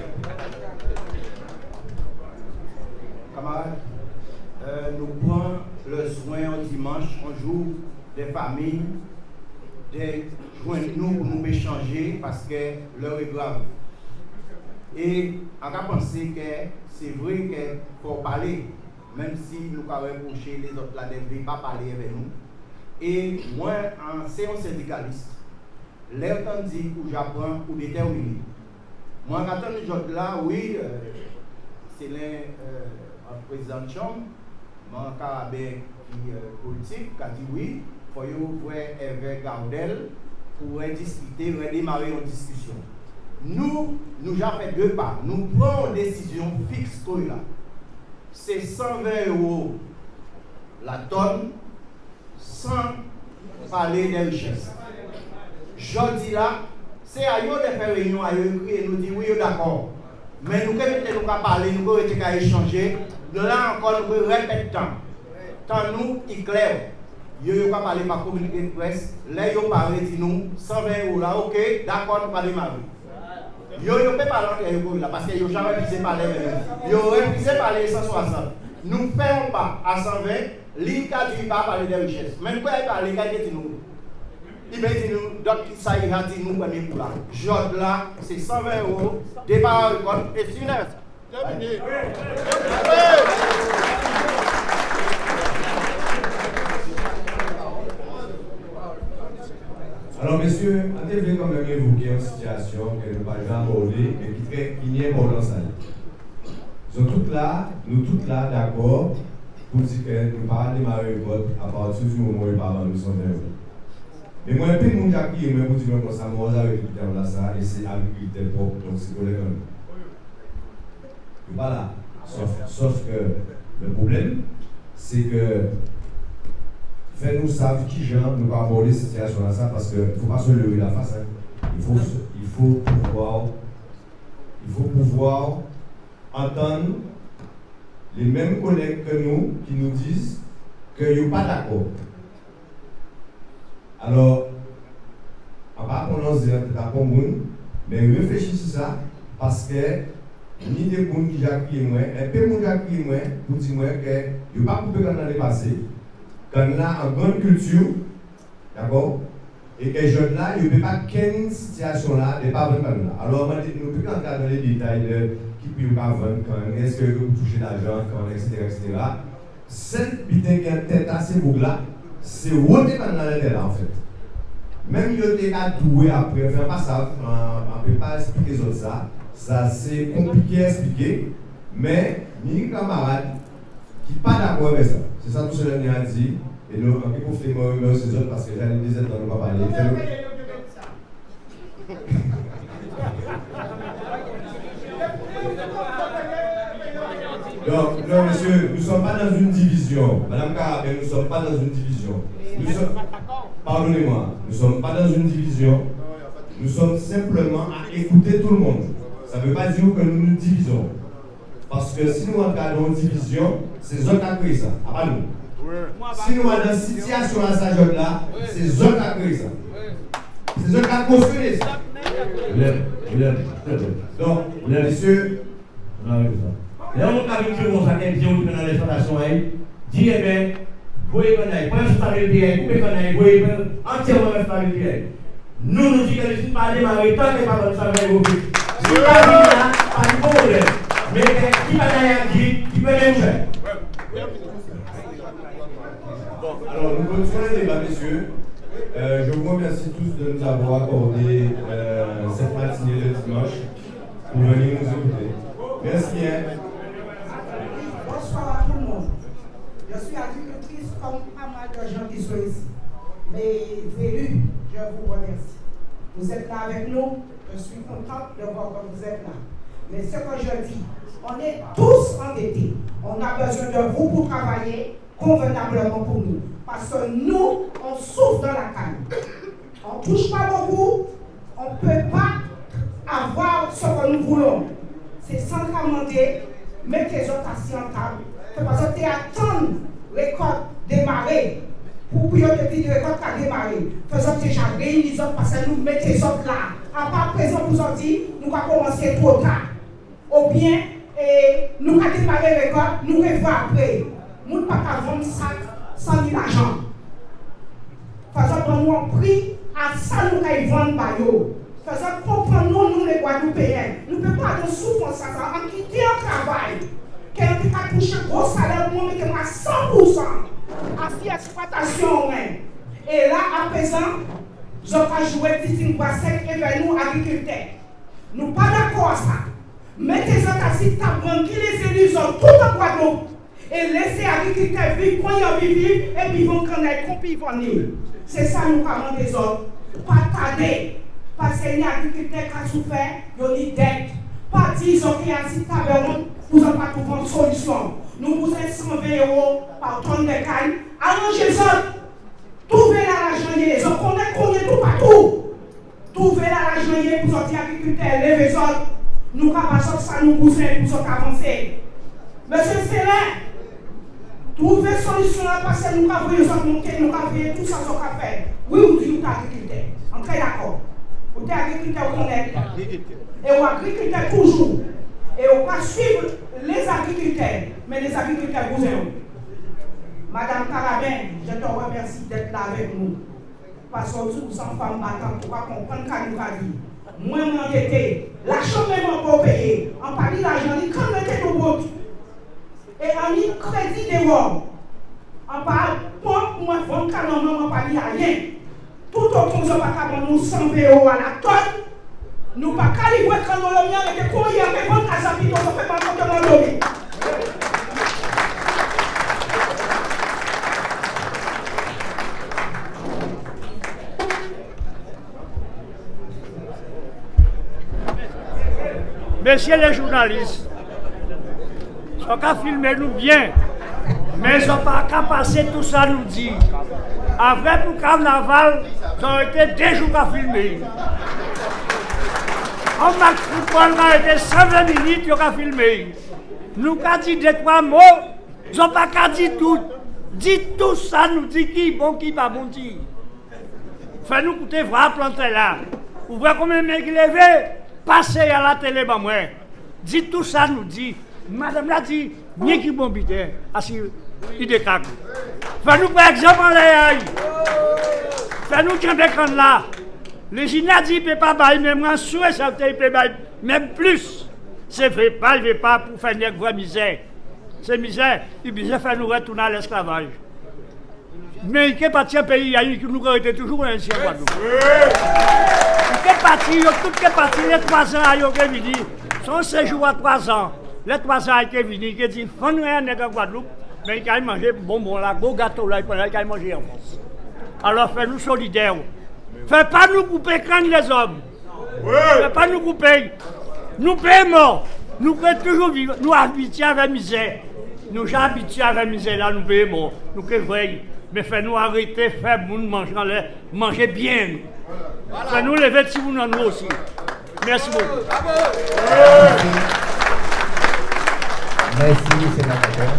Speaker 6: Camarades, nous prenons le soin au dimanche, on joue des familles, des joindre nous pour nous échanger parce que l'heure est grave. Et on a pensé que c'est vrai qu'il faut parler, même si nous avons reproché les autres là ne veulent pas parler avec nous. Et moi, c'est un syndicaliste. L'air dit où j'apprends ou déterminé. Moi, quand on est là, oui, c'est le président de chambre, mon carabin qui est politique, qui a dit oui, il faut voir avec Gardel pour discuter, redémarrer une discussion. Nous avons fait 2 pas. Nous prenons une décision fixe comme là. C'est 120 € la tonne, sans parler des richesses. Je dis là, c'est à eux de faire réunion, à eux et nous dire oui, d'accord. Mais nous pouvons parler, nous pouvons échanger. De là encore, nous pouvons répéter le temps. Tant nous, il est clair. Nous ne pouvons pas parler par communiqué de presse. Là, nous parlons de nous, 120 € là, ok, d'accord, nous parlons de ma vie. Nous ne pouvons pas parler de là parce qu'ils n'ont jamais refusé de parler de nous. Ils ont refusé de parler de 160. Nous ne faisons pas à 120. L'ICA dit pas parler des richesses. Mais nous pouvons parler de nous. Il va dire nous, donc ça ira dire nous premier pour là. Jod là, c'est 120 €, départ à l'école, et c'est une heure. Terminé.
Speaker 1: Alors, messieurs, on devrait quand même évoquer une situation que nous n'avons jamais abordée et qui n'est pas dans sa vie. Nous toutes là, d'accord, pour dire que nous ne pouvons pas démarrer le vote à partir du moment où nous parlons de 120 €. Mais moi, un peu de monde qui est pour dire comme ça, moi, l'agriculteur là, ça, et c'est l'agriculteur propre, donc c'est pour les gens. Voilà. Sauf que le problème, c'est que faites-nous savoir qui genre nous va aborder cette situation là, ça, parce qu'il ne faut pas se lever la face. Hein. Il faut pouvoir entendre les mêmes collègues que nous qui nous disent qu'ils ne sont pas d'accord. Alors, on va pas prononcer d'accord, mais réfléchissez à ça parce que ni des gens qui j'accueille moi, un peu de gens qui j'accueille moi pour dire que il n'y a pas coupé quand on est passé, quand on a une grande culture, d'accord, et que les jeunes là, il ne peut pas qu'une situation là, n'est pas vraiment là. Alors, nous ne pouvons pas entrer dans les détails de qui peut pas vendre, quand est-ce que vous touchez l'argent, quand, etc. Cette putain qui a une tête assez boucle là, c'est où tu es dans la tête là en fait. Même si tu es doué après, enfin pas ça, on ne peut pas expliquer les autres ça c'est compliqué à expliquer, mais mes camarades qui n'est pas d'accord avec ça. C'est ça tout ce que j'ai dit. Et nous, on peut profiter de ces autres parce que j'ai des aides dans le pas parler. Donc, non, monsieur, nous ne sommes pas dans une division. Madame Carabin, nous ne sommes pas dans une division. Pardonnez-moi, nous ne sommes pas dans une division. Nous sommes simplement à écouter tout le monde. Ça ne veut pas dire que nous nous divisons. Parce que si nous regardons une division, c'est eux qui ont créé ça, pas nous. Si nous sommes dans une situation à sa job là, c'est eux qui ont créé ça. C'est eux qui ont construit ça. Donc, messieurs,
Speaker 2: là, on a vu que vous avez dit que dans les fondations, dit, eh bien, vous pouvez connaître, vous pouvez connaître, vous pouvez entièrement responsabilité. Nous nous disons que ne sommes pas démarrés tant que pas votre travail au but. Si vous pas là, pas de problème. Mais qui va d'ailleurs dire, qui peut même faire.
Speaker 1: Bon, alors nous continuons le débat, messieurs. Je vous remercie tous de nous avoir accordé cette matinée de dimanche pour venir nous écouter. Merci.
Speaker 17: Bonsoir à tout le monde. Je suis agricultrice comme pas mal de gens qui sont ici. Mes élus, je vous remercie. Vous êtes là avec nous. Je suis contente de voir que vous êtes là. Mais ce que je dis, on est tous endettés. On a besoin de vous pour travailler convenablement pour nous. Parce que nous, on souffre dans la canne. On ne touche pas beaucoup. On ne peut pas avoir ce que nous voulons. C'est sans commander, mettez les autres assis en table. C'est parce que tu attends l'école démarrer. Pour que tu te dises que l'école a démarré. Faisons déjà réunir les autres parce que nous mettons les autres là. À part présent, vous en dites, nous allons commencer trop tard. Ou bien, nous allons démarrer l'école, nous revenons après. Nous ne pouvons pas vendre ça sans l'argent. Faisons pour nous un prix à ça nous allons vendre par eux. Faisons comprendre nous les Guadeloupéens. Nous ne pouvons pas nous souffrir ça, en quittant un travail. Quelqu'un qui a touché un gros salaire, nous mettons à 100%. À faire exploitation. Et là, à présent, je vais jouer Titine Boissec et vers nous, agriculteurs. Nous ne sommes pas d'accord à ça. Mettez les autres assis tables, qui les élus sont tout en Guadeloupe. Et laissez les agriculteurs vivre, quand ils vivent, et puis ils vont connaître, quand ils vont venir. C'est ça nous commandons des autres. Pas tarder. Parce que les agriculteurs qui ont souffert, ils ont une dette. Pas dire qu'ils ont assis tables, vous n'avez pas trouvé une solution. Nous vous êtes 120 € par tonne de canne. Arrangez ça. Trouvez l'argent, on connaît tout partout. Trouvez l'argent pour sortir agriculteurs, levez ça. Nous avons ça, nous pousser pour avancer. Monsieur Célin, trouvez solution parce que nous avons monter, nous avons tout ça qu'on a fait. Oui, vous dites agriculteur. On est très d'accord. Vous êtes agriculteur, vous connaissez. Et vous agriculteur toujours. Et on va suivre les agriculteurs, mais les agriculteurs vous aiment. Madame Carabin, je te remercie d'être là avec nous. Parce que vous sommes femmes battantes pour comprendre ce qu'on a dit. Moi, m'endetté, l'argent même pour payer. On parle de l'argent, on dit quand on était au bout. Et on dit crédit de l'or. On parle, moi, 24 ans, on parle de rien. Tout au fond, on va nous 100 € à la tonne. Nous ne pouvons pas livrer quand nous l'avons avec des courriers, avec des casapis, on ne peut pas compter mon lobby.
Speaker 11: Messieurs les journalistes, ils n'ont qu'à filmer nous bien, mais ils n'ont pas qu'à passer tout ça nous dit. Après, pour le carnaval, ils ont été 2 jours à filmer. On m'a été 120 minutes, ils ont filmé. Nous avons dit 2-3 mots, ils n'ont pas qu'à dire tout. Dites tout ça, nous dit qui bon, qui pas bon dit. Fais-nous écouter, voir planter là. Vous voyez combien de mecs levés, passez à la télé, bah moi. Dites tout ça, nous dit. Madame l'a dit, bien qui bon bité, assis, il décaque. Fais-nous par exemple en l'air. Fais-nous qu'un bécan là. Le Gina dit qu'il ne peut pas bailler, mais moi, je suis sûr qu'il peut bailler, même plus. C'est vrai pas, il ne veut pas pour faire une vraie misère. C'est misère, il veut faire nous retourner à l'esclavage. Mais il est parti un pays, il nous a été toujours un ancien Guadeloupe. Il est parti, tout est parti, les 3 ans, il est venu. Son séjour à 3 ans, les 3 ans, il est venu, il a dit, il faut nous aller en Guadeloupe, mais il a mangé bonbon là, beau gâteau là, il a mangé en France. Alors fais-nous solidaires. Fais pas nous couper quand les hommes. Fais pas nous couper. Nous payons. Nous pouvons toujours vivre. Nous habitués à la misère. Nous sommes habitués à la misère là, nous payons. Nous pouvons. Mais fais-nous arrêter, faire manger bien. Fais-nous lever si vous nous aussi. Merci beaucoup.
Speaker 18: Merci, sénateur.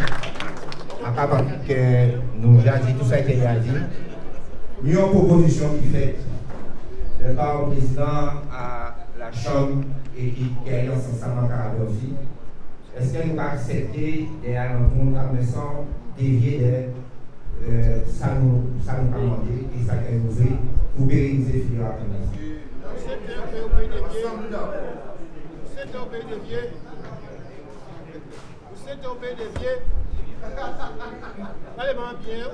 Speaker 18: À part que nous avons dit, tout ça a été dit. Nous avons une proposition qui fait de part au président à la Chambre et qui est dans ce sens aussi. Est-ce qu'elle va accepter derrière notre monde sans dévier de ça nous commander et ça qu'elle nous fait pour pérenniser filière à
Speaker 13: Allez, bien.